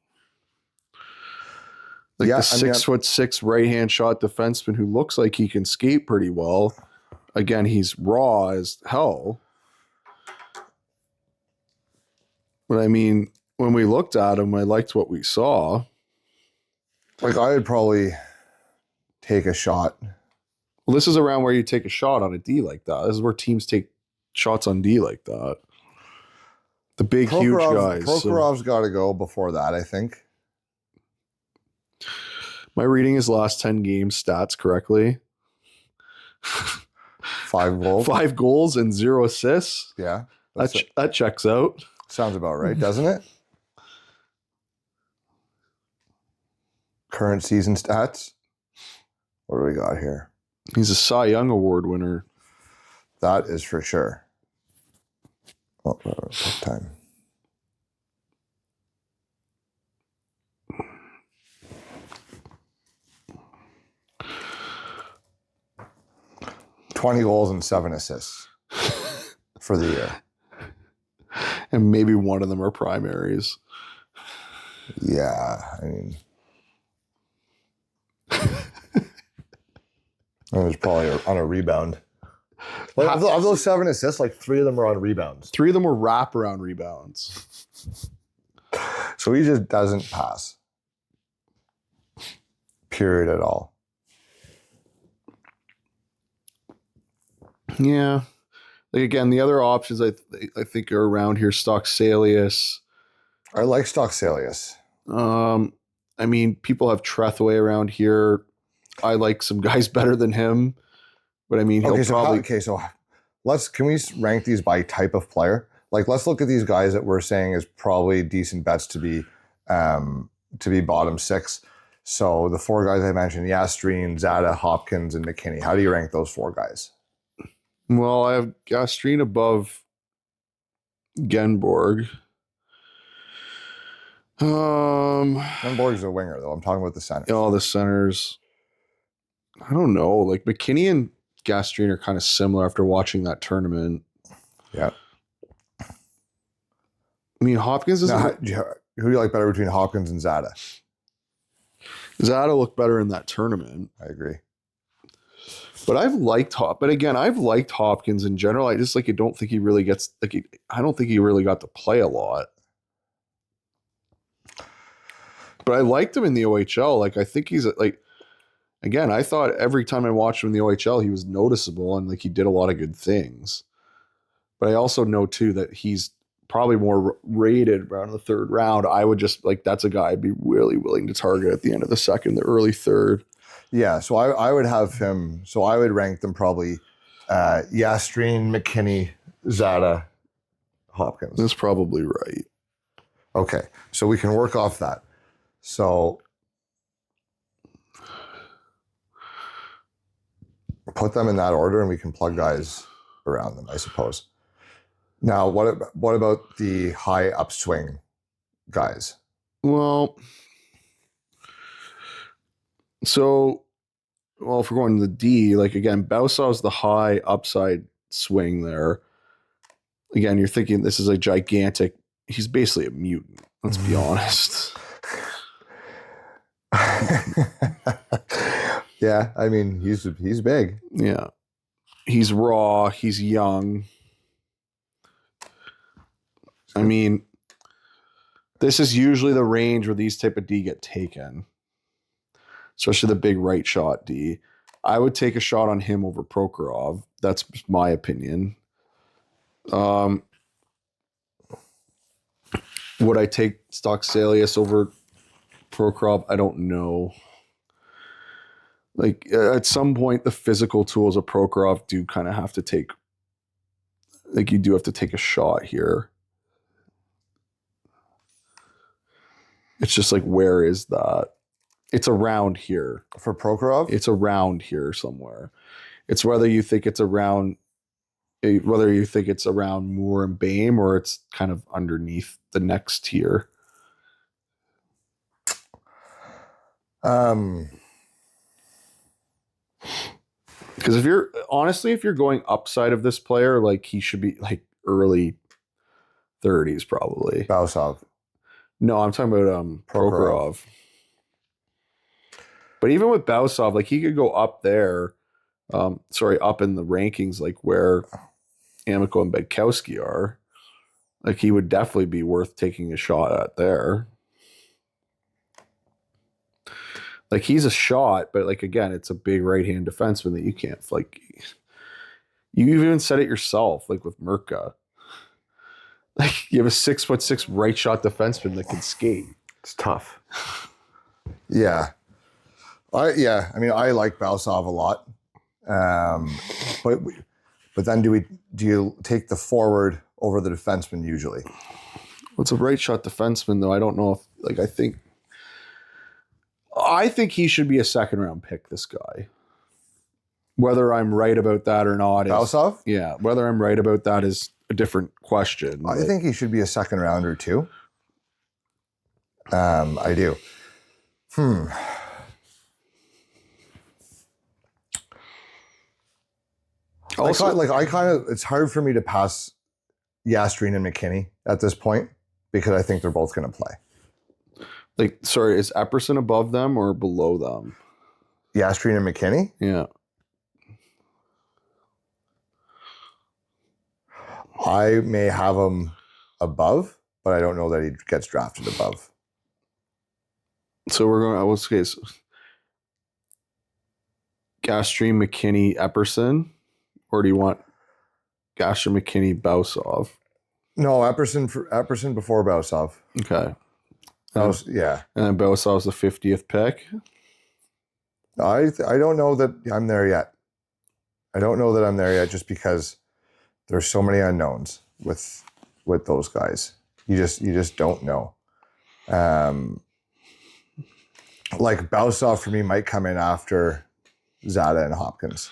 Like the 6'6" right-hand shot defenseman who looks like he can skate pretty well. Again, he's raw as hell. But I mean, when we looked at him, I liked what we saw. Like, I would probably take a shot. Well, this is around where you take a shot on a D like that. This is where teams take shots on D like that. The big, huge guys. Prokhorov's got to go before that, I think. Am I reading his last 10 games stats correctly? 5 goals. 5 goals and 0 assists? Yeah. That checks out. Sounds about right, doesn't it? Current season stats. What do we got here? He's a Cy Young Award winner. That is for sure. Oh, time. $20 goals and 7 assists for the year. And maybe one of them are primaries. Yeah, I mean, it was probably on a rebound. Like, of those 7 assists, like 3 of them were on rebounds. 3 of them were wraparound rebounds. So he just doesn't pass. Period at all. Yeah. Like, again, the other options I think are around here. Stockselius. I like Stockselius. I mean, people have Trethway around here. I like some guys better than him. But I mean, can we rank these by type of player? Like, let's look at these guys that we're saying is probably decent bets to be bottom 6. So the 4 guys I mentioned, Gastrin, Zada, Hopkins, and McKinney. How do you rank those 4 guys? Well, I have Gastrin above Genborg. Genborg's a winger, though. I'm talking about the centers. Oh, the centers. I don't know. Like, McKinney and Gastrin are kind of similar after watching that tournament. Yeah. I mean, Hopkins is Now, who do you like better between Hopkins and Zada? Zada looked better in that tournament. I agree. But I've liked Hopkins in general. I just I don't think he really gets I don't think he really got to play a lot. But I liked him in the OHL. I think he's again, I thought every time I watched him in the OHL, he was noticeable and he did a lot of good things. But I also know too that he's probably more rated around the third round. I would just that's a guy I'd be really willing to target at the end of the second, the early third. Yeah, so I would have him. So I would rank them probably Gastrin, McKinney, Zada, Hopkins. That's probably right. Okay, so we can work off that. So put them in that order, and we can plug guys around them, I suppose. Now, what about the high upswing guys? Well, if we're going to the D, again, Bausov's the high upside swing there. Again, you're thinking this is a gigantic. He's basically a mutant. Let's be honest. Yeah, I mean he's big. Yeah, he's raw. He's young. I mean, this is usually the range where these type of D get taken, especially the big right shot D. I would take a shot on him over Prokhorov. That's my opinion. Would I take Stockselius over Prokhorov? I don't know. At some point, the physical tools of Prokhorov do kind of have to take. You do have to take a shot here. It's just where is that? It's around here. For Prokhorov? It's around here somewhere. It's whether you think it's around Moore and Behm, or it's kind of underneath the next tier. Because if you're going upside of this player, he should be early 30s probably. Bausov. No, I'm talking about Prokhorov. But even with Bausov, he could go up there. Up in the rankings, where Amico and Bedkowski are. He would definitely be worth taking a shot at there. He's a shot, but again, it's a big right-hand defenseman that you can't you even said it yourself, with Murtagh. You have a 6'6" right shot defenseman that can skate. It's tough. Yeah. I mean, I like Bausov a lot. But then do you take the forward over the defenseman usually? Well, it's a right shot defenseman though. I don't know if I think he should be a second round pick, this guy. Whether I'm right about that or not Bausov? Yeah, whether I'm right about that is a different question. I think he should be a second rounder too. I do. Also, it's hard for me to pass Gastrin and McKinney at this point because I think they're both going to play. Is Epperson above them or below them? Gastrin and McKinney? Yeah. I may have him above, but I don't know that he gets drafted above. So we're going, what's the case? Gastrin, McKinney, Epperson? Or do you want Gastrin, McKinney, Bausov? No, Epperson before Bausov. Okay. Yeah. And then Bausov's the 50th pick? I don't know that I'm there yet. Just because there's so many unknowns with those guys. You just don't know. Bausov for me might come in after Zada and Hopkins.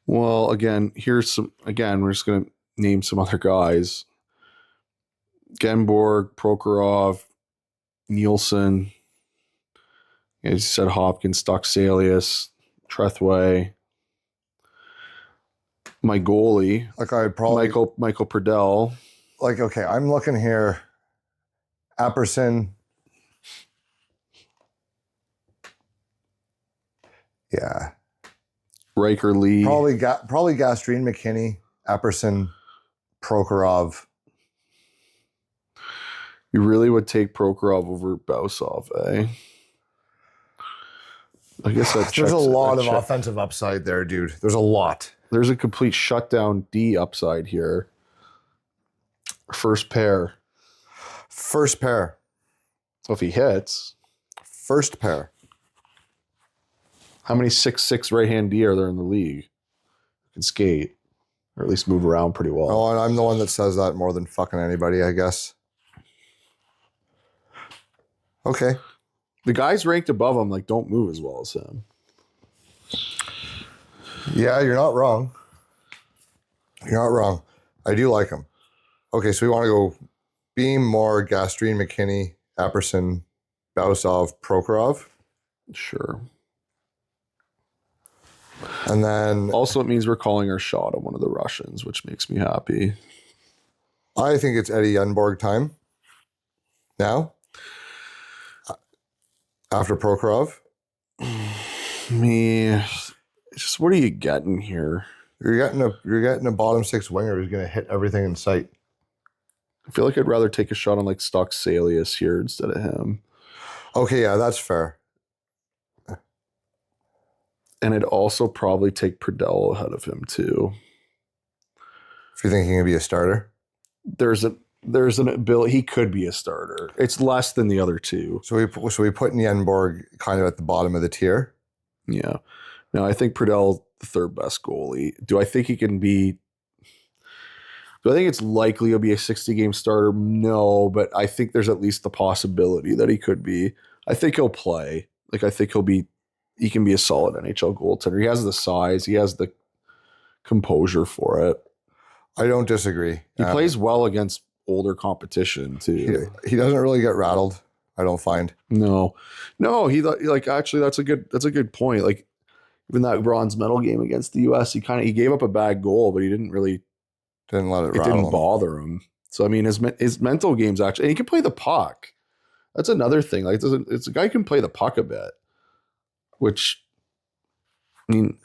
Well, again, we're just going to name some other guys. Genborg, Prokhorov, Nielsen, as you said, Hopkins, Stockselius, Trethway, my goalie, I'd probably Michael Pradel. like, okay, I'm looking here. Epperson. Yeah. Riker Lee. Probably Gastrin, McKinney, Epperson, Prokhorov. You really would take Prokhorov over Bausov, eh? I guess that There's a lot of checks. offensive upside there, dude. There's a lot. There's a complete shutdown D upside here. First pair. First pair. So if he hits, First pair. how many 6'6" right-hand D are there in the league? Who can skate, or at least move around pretty well. Oh, and I'm the one that says that more than fucking anybody, I guess. Okay. The guys ranked above him like don't move as well as him. Yeah, you're not wrong. You're not wrong. I do like him. Okay, so we want to go Behm, Moore, Gastrin, McKinney, Epperson, Bausov, Prokhorov. Sure. And then Also, it means we're calling our shot on one of the Russians, which makes me happy. I think it's Eddie Yenborg time. Now? After Prokhorov? Me, just what are you getting here? You're getting a bottom six winger who's going to hit everything in sight. I feel like I'd rather take a shot on like Stockselius here instead of him. Okay, yeah, that's fair. And I'd also probably take Pradel ahead of him too. If you think he can be a starter. There's an ability he could be a starter. It's less than the other two. So we put Yenborg kind of at the bottom of the tier. Yeah. No, I think Pradel the third best goalie. Do I think he can be? Do I think it's likely he'll be a 60-game starter? No, but I think there's at least the possibility that he could be. I think he'll play. Like I think he can be a solid NHL goaltender. He has the size. He has the composure for it. I don't disagree. He plays well against older competition too. He doesn't really get rattled, I don't find. No, he like actually that's a good point. Like even that bronze medal game against the U.S., he gave up a bad goal, but he didn't really Didn't let it it rattle didn't him. bother him. So I mean, his mental game's actually, and he can play the puck. That's another thing. Like it's a guy who can play the puck a bit, which I mean,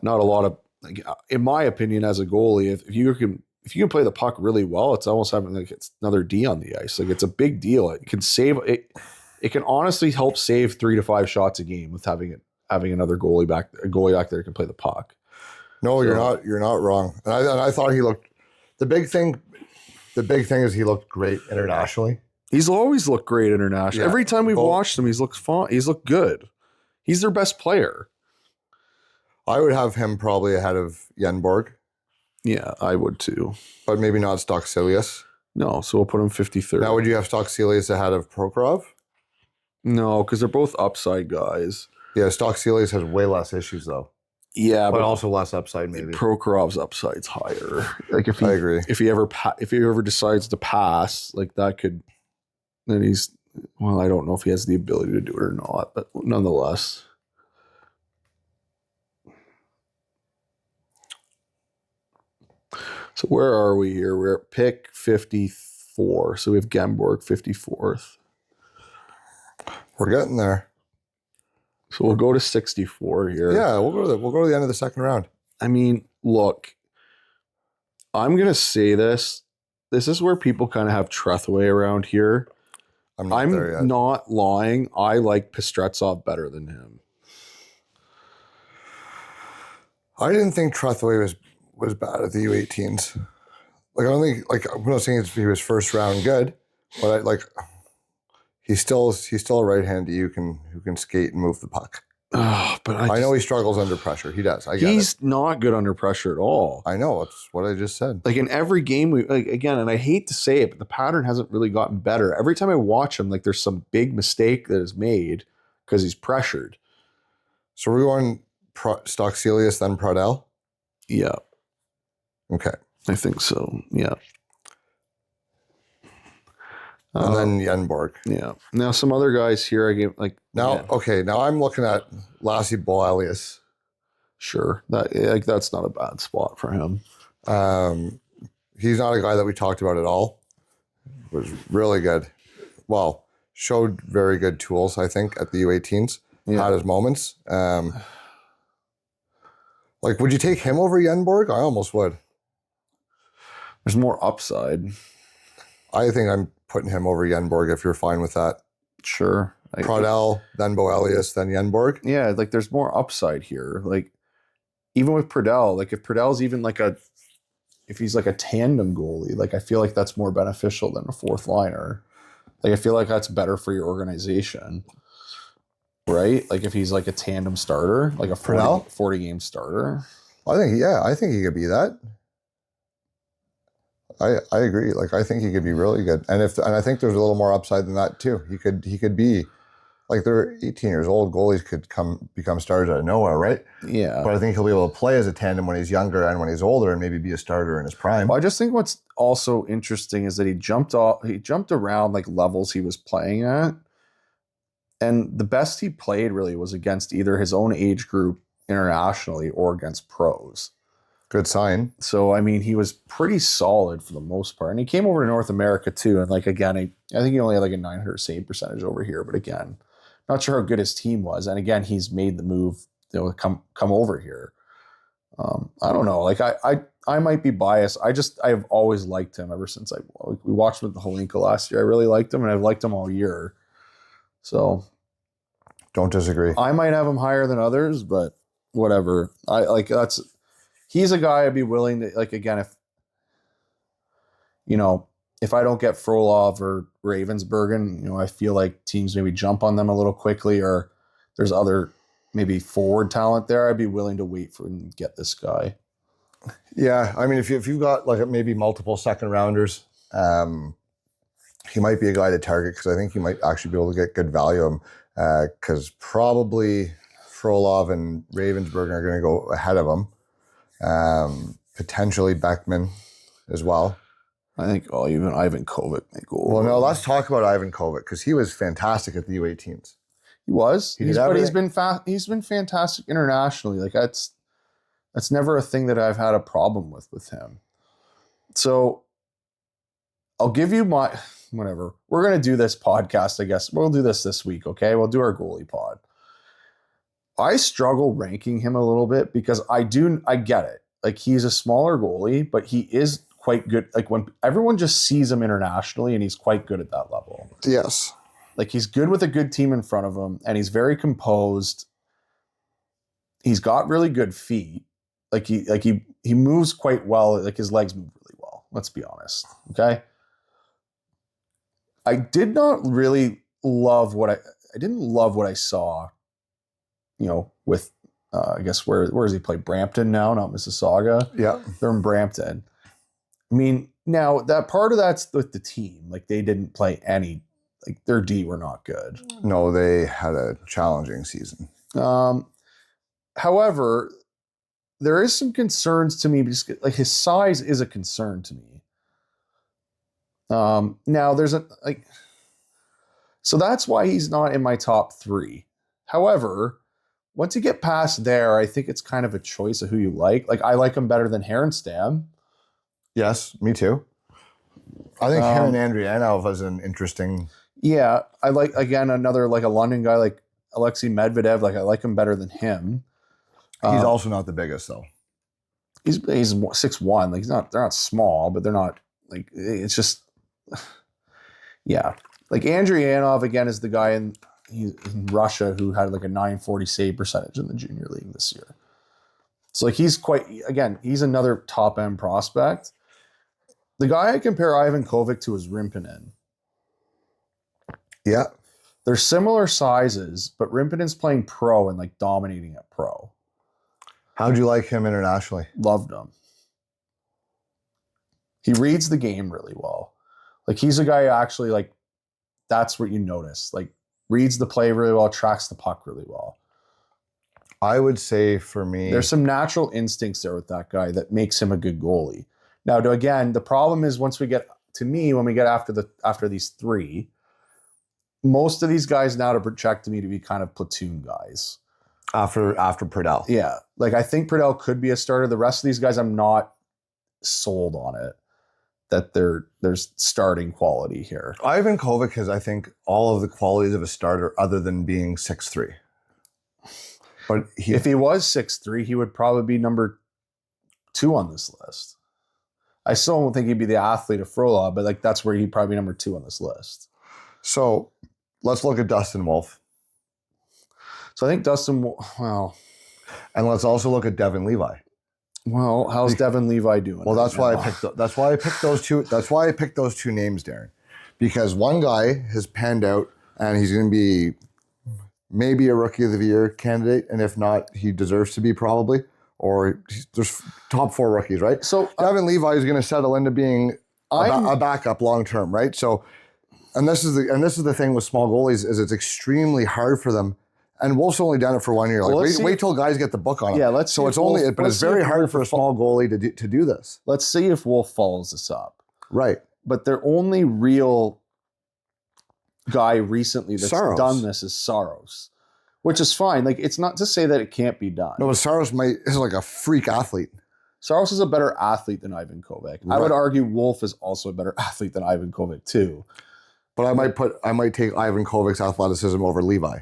not a lot of. Like, in my opinion, as a goalie, if you can play the puck really well, it's almost having like it's another D on the ice. Like it's a big deal. It can save it. It can honestly help save 3 to 5 shots a game with having another goalie back there who can play the puck. No, so, you're not wrong. And I thought he looked. The big thing is he looked great internationally. He's always looked great internationally. Yeah, every time we've watched him, he's looked fine. He's looked good. He's their best player. I would have him probably ahead of Yenborg. Yeah, I would too. But maybe not Stockselius. No, so we'll put him 53rd. Now, would you have Stockselius ahead of Prokhorov? No, because they're both upside guys. Yeah, Stockselius has way less issues though. Yeah, but also less upside maybe. Prokhorov's upside's higher. Like I agree. If he ever decides to pass, like that could, then he's, well, I don't know if he has the ability to do it or not, but nonetheless. So where are we here? We're at pick 54. So we have Yenborg 54th. We're getting there. So we'll go to 64 here. Yeah, we'll go to the end of the second round. I mean, look, I'm gonna say this. This is where people kind of have Trethewey around here. I'm not lying. I like Pistretsov better than him. I didn't think Trethewey was bad at the U18s. Like I don't think I'm not saying he was first round good, but he's still a right hander who can skate and move the puck. But I know he struggles under pressure. He does. He's not good under pressure at all. I know. That's what I just said. Like in every game, again, and I hate to say it, but the pattern hasn't really gotten better. Every time I watch him, like there's some big mistake that is made because he's pressured. So we're going Stockselius, then Pradel? Yeah. Okay. I think so. Yeah. And then Yenborg. Yeah. Now some other guys here I gave like Okay, now I'm looking at Lasse Boelius. Sure. That's not a bad spot for him. He's not a guy that we talked about at all. Was really good. Well, showed very good tools, I think, at the U18s. Yeah. Had his moments. Like, would you take him over Yenborg? I almost would. There's more upside. I think I'm putting him over Yenborg if you're fine with that. Sure. Pradel, then Boelius, then Yenborg. Yeah, like there's more upside here. Like even with Pradel, like if Pradel's even if he's like a tandem goalie, like I feel like that's more beneficial than a fourth liner. Like I feel like that's better for your organization. Right? Like if he's like a tandem starter, like a 40 game starter. I think he could be that. I agree. Like I think he could be really good. And I think there's a little more upside than that too. He could be like they're 18 years old. Goalies could become stars out of nowhere, right? Yeah. But I think he'll be able to play as a tandem when he's younger and when he's older and maybe be a starter in his prime. Well, I just think what's also interesting is that he jumped around like levels he was playing at. And the best he played really was against either his own age group internationally or against pros. Good sign. So, I mean, he was pretty solid for the most part. And he came over to North America too. And like, again, I think he only had like a 900 save percentage over here. But again, not sure how good his team was. And again, he's made the move to come over here. I don't know. Like I might be biased. I've always liked him ever since we watched him with the Holinka last year. I really liked him and I've liked him all year. So don't disagree. I might have him higher than others, but whatever. He's a guy I'd be willing to, like, again, if I don't get Frolov or Ravensbergen, I feel like teams maybe jump on them a little quickly, or there's other maybe forward talent there. I'd be willing to wait for and get this guy. Yeah, I mean, if you've got like maybe multiple second rounders, he might be a guy to target because I think you might actually be able to get good value of him because probably Frolov and Ravensbergen are going to go ahead of him. Potentially Beckman as well. I think even Ivan Kovic may go over. Well, no, let's talk about Ivan Kovic because he was fantastic at the U18s. He was. But he's been fantastic internationally. Like that's never a thing that I've had a problem with him. So I'll give you my whatever. We're gonna do this podcast, I guess. We'll do this week, okay? We'll do our goalie pod. I struggle ranking him a little bit because I get it. Like he's a smaller goalie, but he is quite good. Like when everyone just sees him internationally and he's quite good at that level. Yes. Like he's good with a good team in front of him and he's very composed. He's got really good feet. Like he moves quite well. Like his legs move really well. Let's be honest. Okay. I did not really love I didn't love what I saw, with, I guess, where does he play? Brampton now, not Mississauga. Yeah. They're in Brampton. I mean, now that part of that's with the team. Like they didn't play like their D were not good. No, they had a challenging season. However, there is some concerns to me because like his size is a concern to me. Now there's so that's why he's not in my top 3. However, once you get past there, I think it's kind of a choice of who you like. Like I like him better than Herenstam. Yes, me too. I think him and Andrianov was an interesting. Yeah, I like again another like a London guy like Alexei Medvedev. Like I like him better than him. He's also not the biggest though. He's 6'1". Like they're not small, but they're not like it's just yeah. Like Andrianov again is the guy in Russia who had like a 940 save percentage in the junior league this year. So like he's another top end prospect. The guy I compare Ivan Kovic to is Rimpinen. Yeah. They're similar sizes, but Rimpinen's playing pro and like dominating at pro. How'd you like him internationally? Loved him. He reads the game really well. Like he's a guy who actually like, that's what you notice. Like reads the play really well, tracks the puck really well. I would say for me, there's some natural instincts there with that guy that makes him a good goalie. Now, again, the problem is when we get after these 3, most of these guys now to project to me to be kind of platoon guys. After Pradel. Yeah. Like I think Pradel could be a starter. The rest of these guys, I'm not sold on it. there's starting quality here. Ivan Kovac has, I think, all of the qualities of a starter other than being 6'3". But if he was 6'3", he would probably be number 2 on this list. I still don't think he'd be the athlete of Frolov, but like that's where he'd probably be number 2 on this list. So let's look at Dustin Wolf. So I think well. And let's also look at Devin Levi. Well, how's Devin Levi doing? Well, that's why I picked those two. That's why I picked those two names, Darren. Because one guy has panned out and he's going to be maybe a Rookie of the Year candidate, and if not, he deserves to be probably. Or there's top 4 rookies, right? So Devin Levi is going to settle into being a backup long term, right? So, and this is the thing with small goalies is it's extremely hard for them. And Wolf's only done it for 1 year. Like wait till guys get the book on him. Yeah, but it's very hard for a small goalie to do this. Let's see if Wolf follows this up. Right. But their only real guy recently that's done this is Saros. Which is fine. Like, it's not to say that it can't be done. No, but Saros is like a freak athlete. Saros is a better athlete than Ivan Kovac. Right. I would argue Wolf is also a better athlete than Ivan Kovac too. But I might take Ivan Kovac's athleticism over Levi.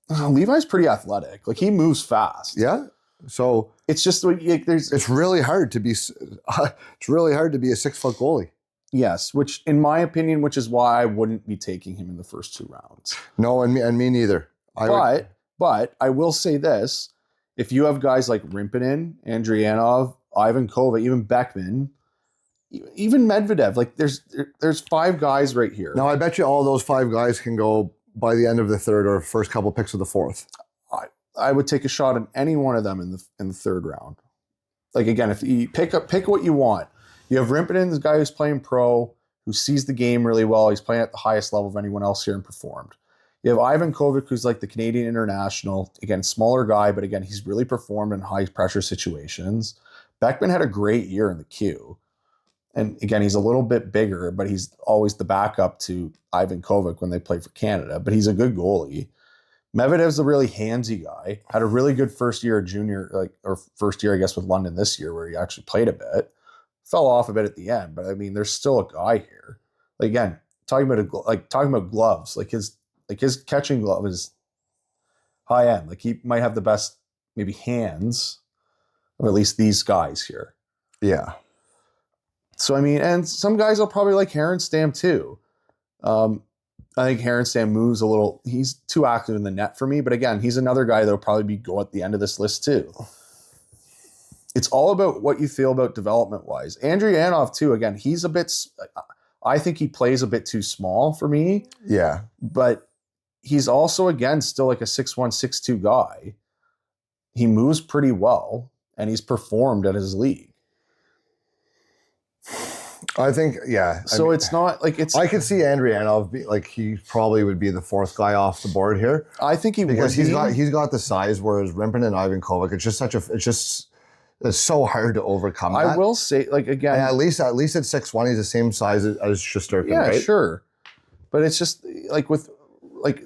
Levi's pretty athletic. Like, he moves fast. Yeah. So it's just it's really hard to be a 6-foot goalie. Yes, which in my opinion, which is why I wouldn't be taking him in the first 2 rounds. No, and me neither. But I will say this: if you have guys like Rimpinen, Andrianov, Ivan Kovac, even Beckman, even Medvedev, like there's 5 guys right here. Now I bet you all those 5 guys can go by the end of the 3rd or first couple picks of the 4th. I would take a shot on any one of them in the 3rd round. Like again, if you pick what you want. You have Rimpinen, the guy who's playing pro, who sees the game really well. He's playing at the highest level of anyone else here and performed. You have Ivan Kovac, who's like the Canadian international. Again, smaller guy, but again, he's really performed in high-pressure situations. Beckman had a great year in the queue. And again, he's a little bit bigger, but he's always the backup to Ivan Kovac when they play for Canada. But he's a good goalie. Medvedev's a really handsy guy. Had a really good first year first year, I guess, with London this year, where he actually played a bit. Fell off a bit at the end, but I mean, there's still a guy here. Like, again, talking about gloves, like his catching glove is high end. Like, he might have the best maybe hands of at least these guys here. Yeah. So I mean, and some guys will probably like Herenstam too. I think Herenstam moves a little. He's too active in the net for me, but again, he's another guy that'll probably go at the end of this list too. It's all about what you feel about development-wise. Andrianov, too, again, he's a bit... I think he plays a bit too small for me. Yeah. But he's also, again, still like a 6'1", 6'2" guy. He moves pretty well, and he's performed at his league. I think, yeah. So it's not like it's... I could see Andrianov be like, he probably would be the 4th guy off the board here. I think he would be. Because he's got the size, whereas Rimpinen and Ivan Kovac, it's so hard to overcome that. I will say, like, again... And at least at 6'1", he's the same size as Shesterkin, yeah, right? Sure. But it's just, like, with... Like,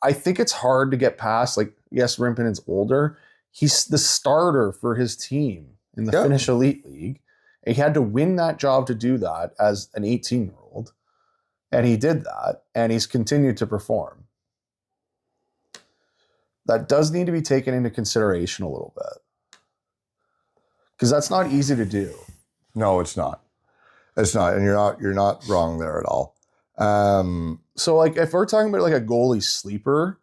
I think it's hard to get past, like, yes, Rimpinen's older. He's the starter for his team in the Finnish Elite League. And he had to win that job to do that as an 18-year-old. And he did that. And he's continued to perform. That does need to be taken into consideration a little bit. Because that's not easy to do. No, it's not. It's not, and you're not wrong there at all. So, like, if we're talking about like a goalie sleeper,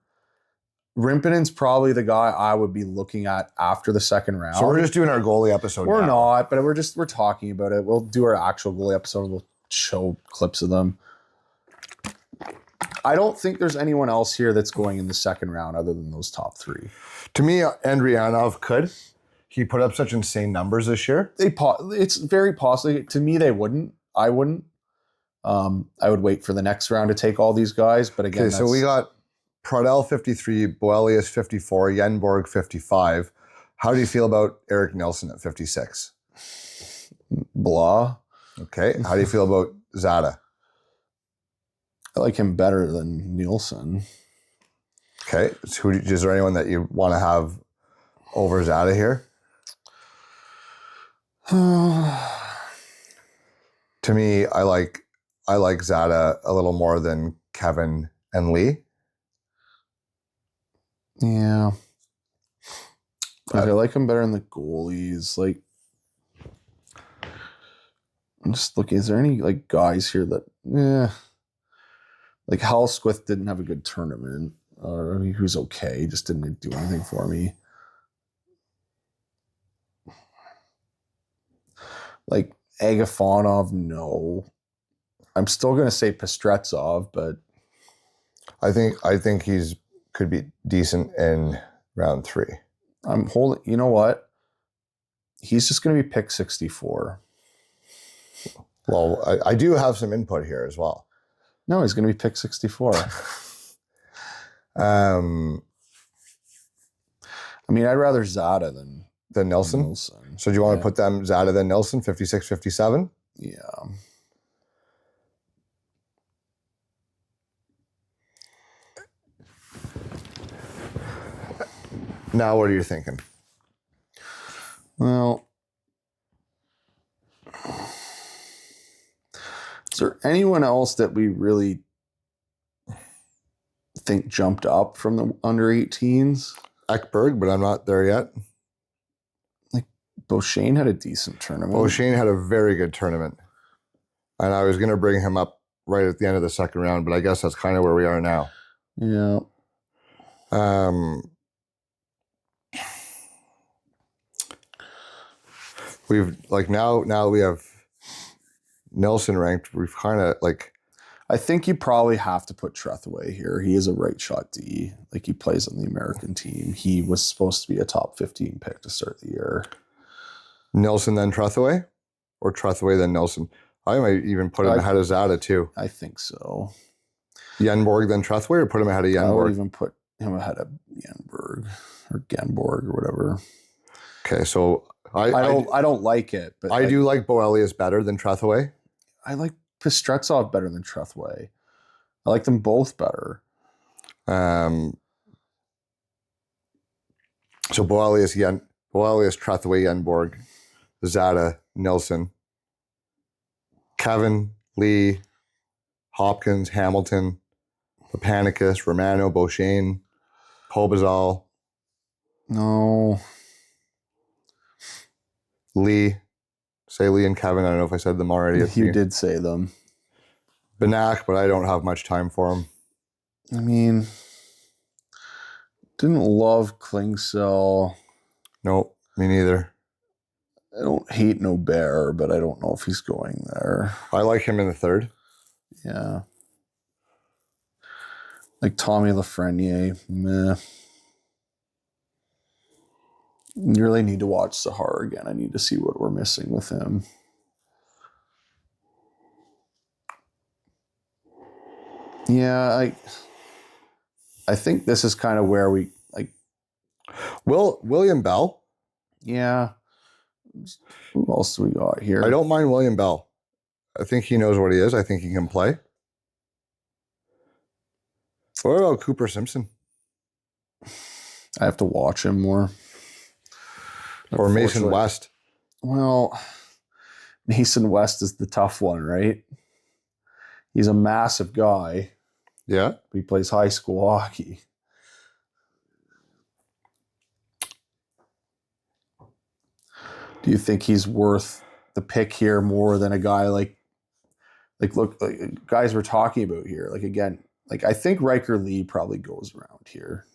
Rimpinen's probably the guy I would be looking at after the 2nd round. So we're just doing our goalie episode. We're not, but we're talking about it. We'll do our actual goalie episode. We'll show clips of them. I don't think there's anyone else here that's going in the 2nd round other than those top 3. To me, Andrianov could. He put up such insane numbers this year. It's very possible. To me, they wouldn't. I wouldn't. I would wait for the next round to take all these guys. But again, so we got Pradel 53, Boelius 54, Yenborg 55. How do you feel about Eric Nilsson at 56? Blah. Okay. How do you feel about Zada? I like him better than Nielsen. Okay. So is there anyone that you want to have over Zada here? To me, I like Zada a little more than Kevin and Lee. Yeah. I like him better than the goalies. Like, I'm just looking, is there any like guys here that, like Halsquith didn't have a good tournament. Or he was okay. He just didn't do anything for me. Like Agafonov, no. I'm still going to say Pastretsov, but I think he's could be decent in round 3. I'm holding. You know what? He's just going to be pick 64. Well, I do have some input here as well. No, he's going to be pick 64. I mean, I'd rather Zada than Nilsson. So do you want to put them Zada than Nilsson, 56, 57? Yeah. Now, what are you thinking? Well, is there anyone else that we really think jumped up from the under 18s? Ekberg, but I'm not there yet. Like Beauchene had a decent tournament. Beauchene had a very good tournament. And I was going to bring him up right at the end of the second round, but I guess that's kind of where we are now. Yeah. We've like now we have Nilsson ranked. We've kind of like. I think you probably have to put Trethewey here. He is a right shot D. Like he plays on the American team. He was supposed to be a top 15 pick to start the year. Nilsson then Trethewey, or Trethewey then Nilsson. I might even put him ahead of Zada too. I think so. Yenborg then Trethewey, or put him ahead of Yenborg? I would even put him ahead of Yenborg or Genborg or whatever. Okay, so I don't like it, but I do like Boelius better than Trethewey. I like Pastretsov better than Trethewey. I like them both better. So Boelius, Trethewey, Yenborg, Zada, Nilsson, Kevin, Lee, Hopkins, Hamilton, Papanicus, Romano, Beauchene, Pobazal. No. Lee. Say Lee and Kevin. I don't know if I said them already. You did say them. Benak, but I don't have much time for him. I mean, didn't love Klingsell. Nope, me neither. I don't hate No Bear, but I don't know if he's going there. I like him in the third. Yeah. Like Tommy Lafreniere, meh. You really need to watch Sahar again. I need to see what we're missing with him. Yeah, I think this is kind of where we like. William Bell. Yeah. Who else do we got here? I don't mind William Bell. I think he knows what he is. I think he can play. What about Cooper Simpson? I have to watch him more. Or Mason West. Well, Mason West is the tough one, right? He's a massive guy. Yeah. He plays high school hockey. Do you think he's worth the pick here more than a guy like guys we're talking about here? Like, again, like I think Riker Lee probably goes around here.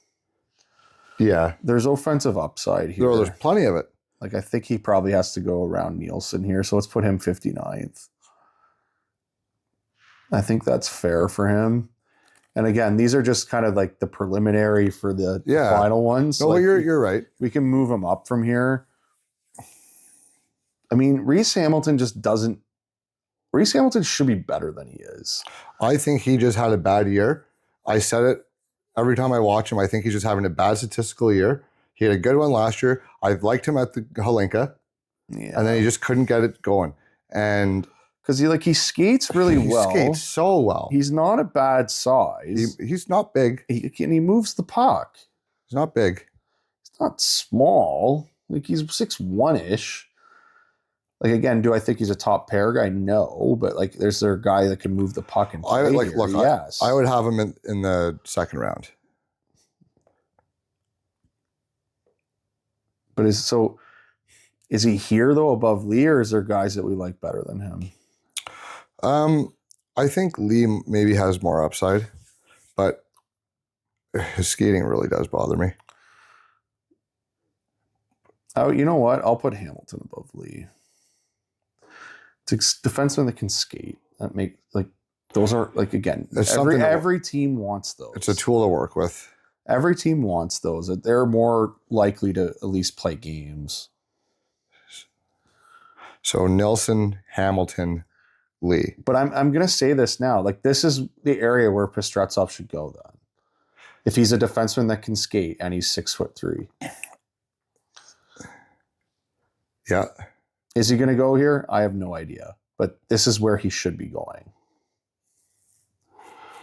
Yeah. There's offensive upside here. There's plenty of it. Like, I think he probably has to go around Nielsen here. So let's put him 59th. I think that's fair for him. And again, these are just kind of like the preliminary for the final ones. No, like, you're right. We can move him up from here. I mean, Reese Hamilton should be better than he is. I think he just had a bad year. I said it every time I watch him. I think he's just having a bad statistical year. He had a good one last year. I liked him at the Holinka. Yeah. And then he just couldn't get it going. And because he skates really well. He skates so well. He's not a bad size. He's not big. And he moves the puck. He's not big. He's not small. Like, he's 6'1"-ish. Like, again, do I think he's a top pair guy? No, but like, there's there a guy that can move the puck and play here? Look, Yes. I would have him in the second round. But is he here though above Lee, or is there guys that we like better than him? I think Lee maybe has more upside, but his skating really does bother me. Oh, you know what? I'll put Hamilton above Lee. It's a defenseman that can skate. That make like those are like again. Every team wants those. It's a tool to work with. Every team wants those. They're more likely to at least play games. So Nilsson, Hamilton, Lee. But I'm going to say this now. Like, this is the area where Pastretsov should go then. If he's a defenseman that can skate and he's 6'3". Yeah. Is he going to go here? I have no idea. But this is where he should be going.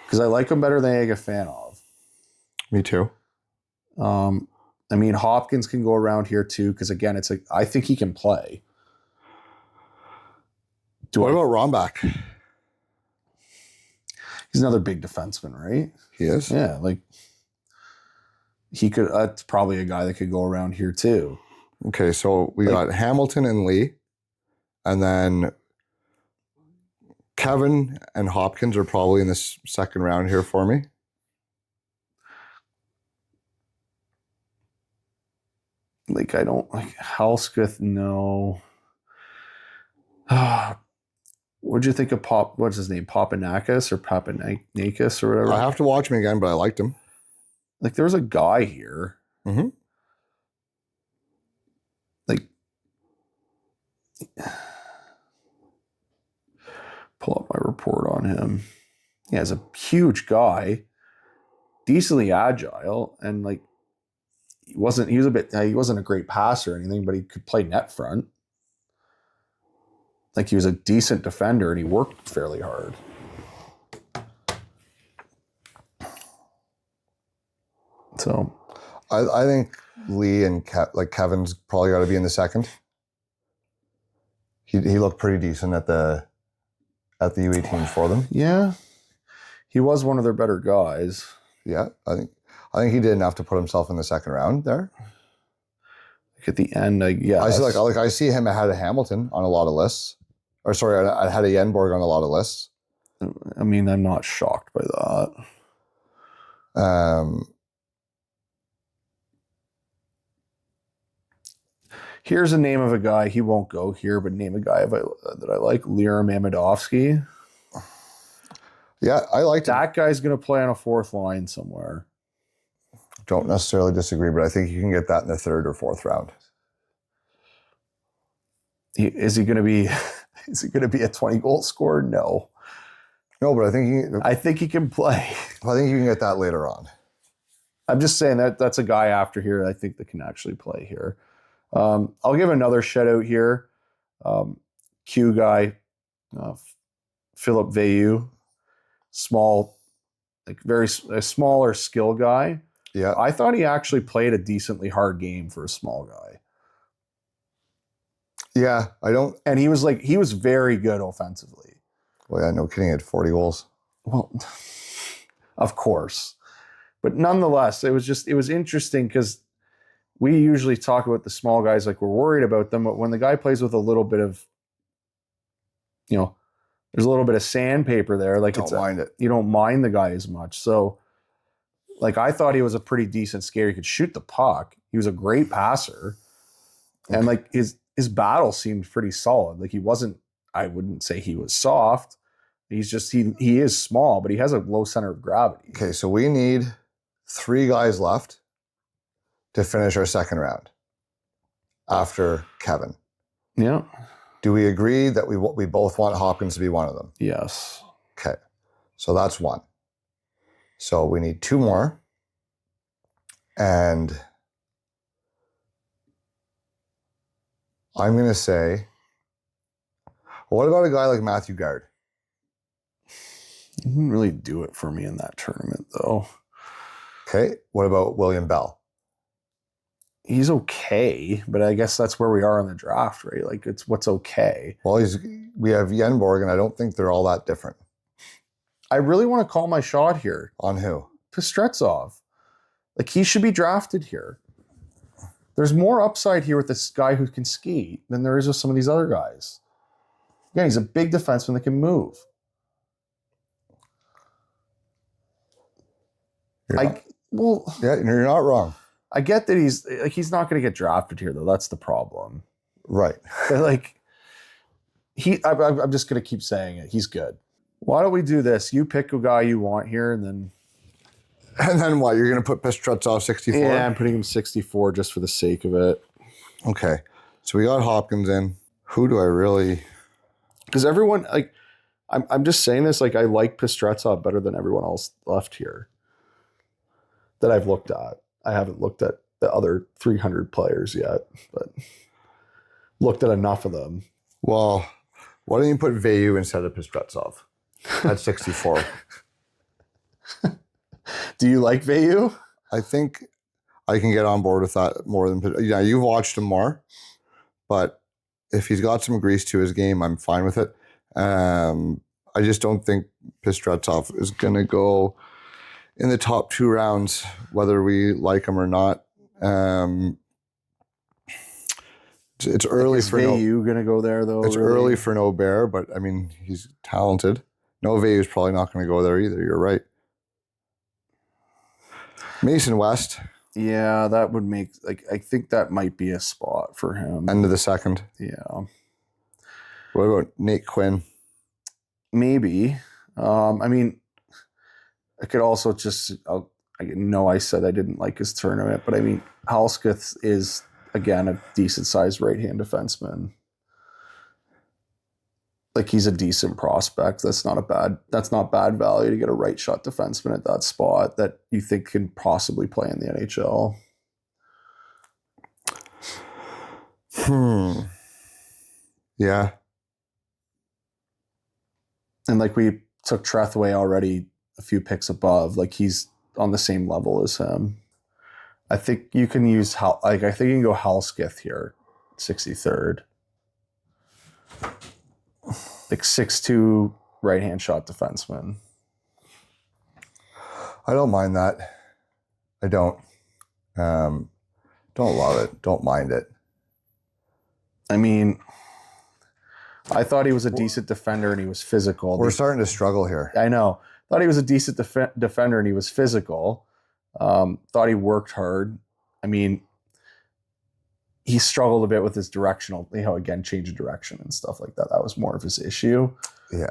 Because I like him better than Agafanov. Me too. I mean, Hopkins can go around here too, because again, I think he can play. What about Rombach? He's another big defenseman, right? He is? Yeah, like he could, that's probably a guy that could go around here too. Okay, so we got Hamilton and Lee, and then Kevin and Hopkins are probably in this second round here for me. Like, I don't like Halsketh, no. What'd you think of what's his name? Papanakis or Papanakis or whatever? I have to watch him again, but I liked him. Like, there's a guy here. Mm-hmm. Like, pull up my report on him. Yeah, he's a huge guy, decently agile, and like he wasn't a great passer or anything, but he could play net front. Like, he was a decent defender and he worked fairly hard. So I think Lee and Kevin's probably got to be in the second. He looked pretty decent at the U18s for them. Yeah, he was one of their better guys. Yeah, I think he did enough to put himself in the second round there. Like, at the end, yeah, I see him ahead of Hamilton on a lot of lists. Or sorry, ahead of Yenborg on a lot of lists. I mean, I'm not shocked by that. Here's a name of a guy. He won't go here, but name a guy that I like. Liram Amidovsky. Yeah, I liked that guy's going to play on a fourth line somewhere. Don't necessarily disagree, but I think you can get that in the third or fourth round. Is he going to be a 20-goal scorer? No. No, but I think he can play. I think you can get that later on. I'm just saying that's a guy after here I think that can actually play here. I'll give another shout out here. Q guy, Philip Veilleux, small, like a smaller skill guy. Yeah, I thought he actually played a decently hard game for a small guy. Yeah, and he was very good offensively. Well, yeah, no kidding, he had 40 goals. Well, of course, but nonetheless, it was interesting because we usually talk about the small guys like we're worried about them, but when the guy plays with a little bit of, there's a little bit of sandpaper there, like you don't mind the guy as much. So, like, I thought he was a pretty decent skater. He could shoot the puck. He was a great passer, and like his battle seemed pretty solid. Like, he wasn't. I wouldn't say he was soft. He's just he is small, but he has a low center of gravity. Okay, so we need 3 guys left to finish our second round after Kevin. Yeah. Do we agree that we both want Hopkins to be one of them? Yes. Okay. So that's 1. So we need 2 more. And I'm going to say, what about a guy like Matthew Gard? He didn't really do it for me in that tournament, though. Okay. What about William Bell? He's okay, but I guess that's where we are in the draft, right? Like, it's what's okay. Well, we have Yenborg, and I don't think they're all that different. I really want to call my shot here. On who? Pistretsov. Like, he should be drafted here. There's more upside here with this guy who can ski than there is with some of these other guys. Again, he's a big defenseman that can move. Yeah, you're not wrong. I get that he's not going to get drafted here, though. That's the problem. Right. Like, I'm just going to keep saying it. He's good. Why don't we do this? You pick a guy you want here, and then... And then what? You're going to put Pistretsov 64? Yeah, I'm putting him 64 just for the sake of it. Okay. So we got Hopkins in. Who do I really... Because everyone, like, I'm just saying this, like, I like Pistretsov better than everyone else left here that I've looked at. I haven't looked at the other 300 players yet, but looked at enough of them. Well, why don't you put Veyu instead of Pistretsov at 64? Do you like Veyu? I think I can get on board with that more than... Yeah, you've watched him more, but if he's got some grease to his game, I'm fine with it. I just don't think Pistretsov is going to go in the top 2 rounds, whether we like him or not. It's early for Veyu going to go there, though? It's really early for no bear, but I mean, he's talented. No Veyu is probably not going to go there either. You're right. Mason West. Yeah, that would make, like, I think that might be a spot for him. End of the second. Yeah. What about Nate Quinn? Maybe. I mean, I could also just, I know I said I didn't like his tournament, but I mean, Halsketh is, again, a decent-sized right-hand defenseman. Like, he's a decent prospect. That's not bad value to get a right shot defenseman at that spot that you think can possibly play in the NHL. Yeah. And like, we took Trethway already a few picks above. Like, he's on the same level as him. I think you can use I think you can go Halsketh here, 63rd. Like 6'2", right-hand shot defenseman. I don't mind that. I don't. Don't love it. Don't mind it. I mean, I thought he was a decent defender and he was physical. We're starting to struggle here. I know. Thought he was a decent defender and he was physical. Thought he worked hard. I mean, he struggled a bit with his directional, again, change of direction and stuff like that. That was more of his issue. Yeah.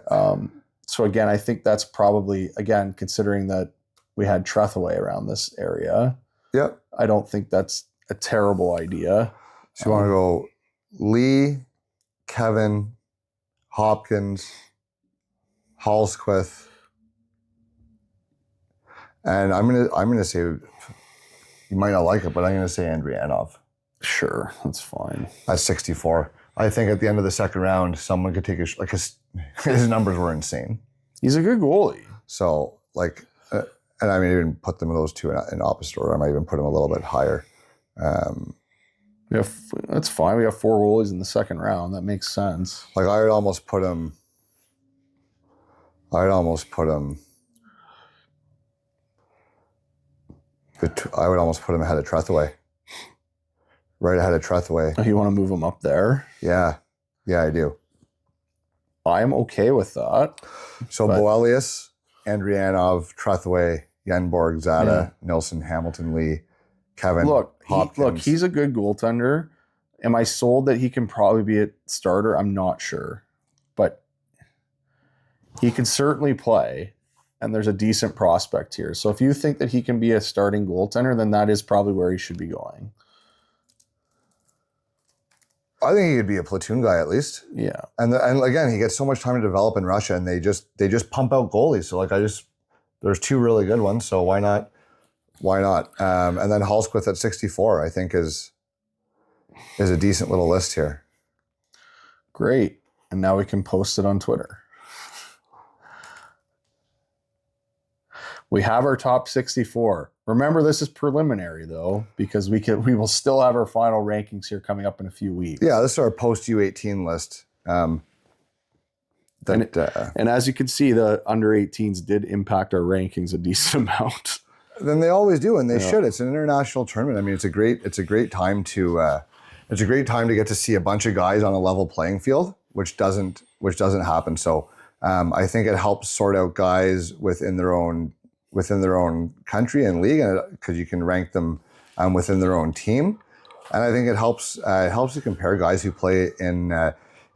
So again, I think that's probably, again, considering that we had Trethway around this area. Yep. I don't think that's a terrible idea. So you want to go Lee, Kevin, Hopkins, Halsquith, and I'm gonna say, you might not like it, but I'm gonna say Andrianov. Sure, that's fine. At 64. I think at the end of the second round, someone could take his numbers were insane. He's a good goalie. So, and I mean, even put them in those two in opposite order. I might even put them a little bit higher. That's fine. We got 4 goalies in the second round. That makes sense. Like, I would almost put him I would almost put him ahead of Trethway. Right ahead of Trethway. Oh, you want to move him up there? Yeah. Yeah, I do. I'm okay with that. So Boelius, Andrianov, Trethway, Yenborg, Zada, Nilsson, Hamilton, Lee, Kevin, Hopkins. He's a good goaltender. Am I sold that he can probably be a starter? I'm not sure. But he can certainly play, and there's a decent prospect here. So if you think that he can be a starting goaltender, then that is probably where he should be going. I think he could be a platoon guy at least. Yeah. And again, he gets so much time to develop in Russia, and they just pump out goalies. So there's 2 really good ones. So why not? And then Halsquith at 64, I think is a decent little list here. Great. And now we can post it on Twitter. We have our top 64. Remember, this is preliminary though, because we will still have our final rankings here coming up in a few weeks. Yeah, this is our post U18 list. And as you can see, the under 18s did impact our rankings a decent amount. Then they always do, and they should. It's an international tournament. I mean, it's a great time to get to see a bunch of guys on a level playing field, which doesn't happen. So I think it helps sort out guys within their own country and league, because you can rank them within their own team, and I think it helps to compare guys who play in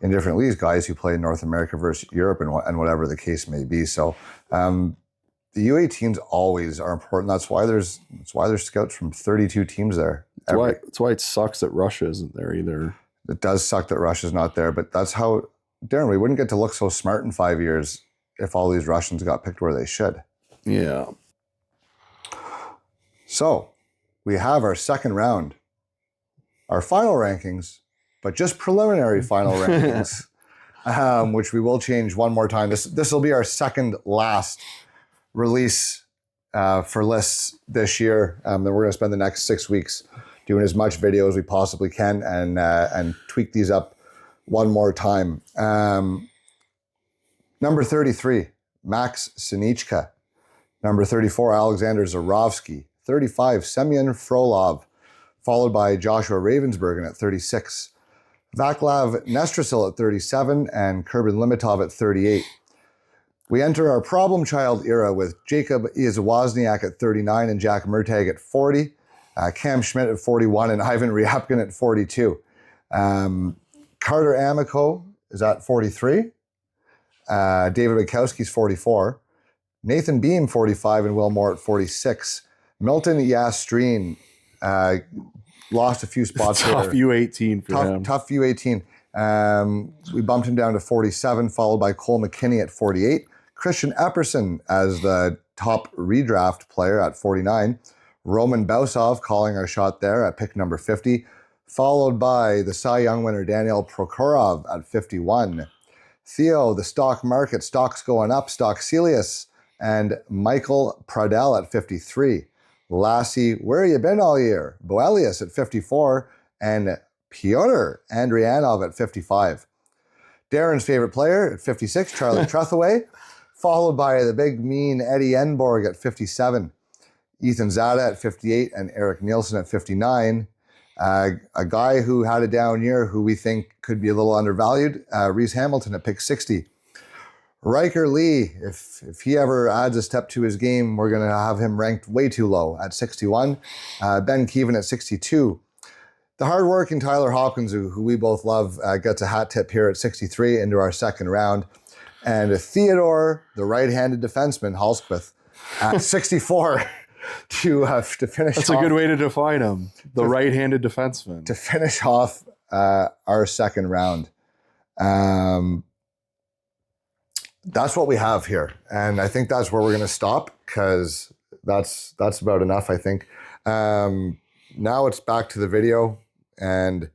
different leagues, guys who play in North America versus Europe, and whatever the case may be. So the U18s always are important. That's why there's scouts from 32 teams there. That's why it sucks that Russia isn't there either. It does suck that Russia's not there, but that's how, Darren, we wouldn't get to look so smart in 5 years if all these Russians got picked where they should. Yeah. So we have our second round, our final rankings, but just preliminary final rankings, which we will change one more time. This will be our second last release for lists this year. Then we're going to spend the next 6 weeks doing as much video as we possibly can and tweak these up one more time. Number 33, Max Psenicka. Number 34, Alexander Zharovsky. 35, Semyon Frolov, followed by Joshua Ravensbergen at 36. Vaclav Nestrasil at 37 and Kurban Limatov at 38. We enter our problem child era with Jakob Ihs-Wozniak at 39 and Jack Murtagh at 40, Cam Schmidt at 41 and Ivan Ryabkin at 42. Carter Amico is at 43. David Bedkowski's 44. Nathan Behm 45 and Will Moore at 46. Milton Gastrin lost a few spots. Tough U18 for him. Tough U18. We bumped him down to 47, followed by Cole McKinney at 48. Kristian Epperson as the top redraft player at 49. Roman Bausov calling our shot there at pick number 50, followed by the Cy Young winner Daniil Prokhorov at 51. Theo, the stock market, stocks going up, Stockselius, and Michael Pradel at 53. Lasse, where you been all year? Boelius at 54, and Pyotr Andrianov at 55. Darren's favorite player at 56, Charlie Trethaway, followed by the big mean Eddie Enborg at 57. Ethan Zada at 58 and Eric Nielsen at 59. A guy who had a down year who we think could be a little undervalued, Reese Hamilton at pick 60. Riker Lee, if he ever adds a step to his game, we're going to have him ranked way too low at 61. Ben Keevan at 62. The hardworking Tyler Hopkins, who we both love, gets a hat tip here at 63 into our second round. And Theodore, the right-handed defenseman, Halsquith, at 64 to finish That's off, a good way to define him. The right-handed defenseman. To finish off our second round. That's what we have here. And I think that's where we're going to stop, because that's about enough, I think. Now it's back to the video. And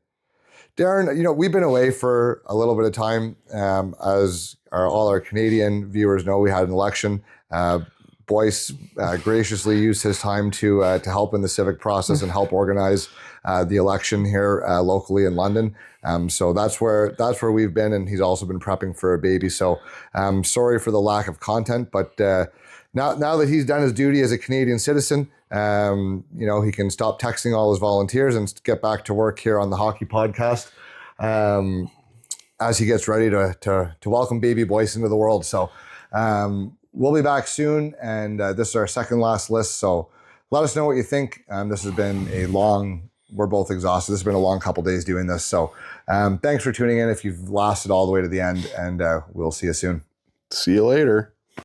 Darren, we've been away for a little bit of time. As all our Canadian viewers know, we had an election. Boyce graciously used his time to help in the civic process and help organize the election here locally in London. So that's where we've been, and he's also been prepping for a baby. So sorry for the lack of content, but now that he's done his duty as a Canadian citizen, he can stop texting all his volunteers and get back to work here on the Hockey Podcast as he gets ready to welcome baby Boyce into the world. So we'll be back soon, and this is our second last list. So let us know what you think. This has been we're both exhausted. This has been a long couple days doing this. So thanks for tuning in if you've lasted all the way to the end, and we'll see you soon. See you later.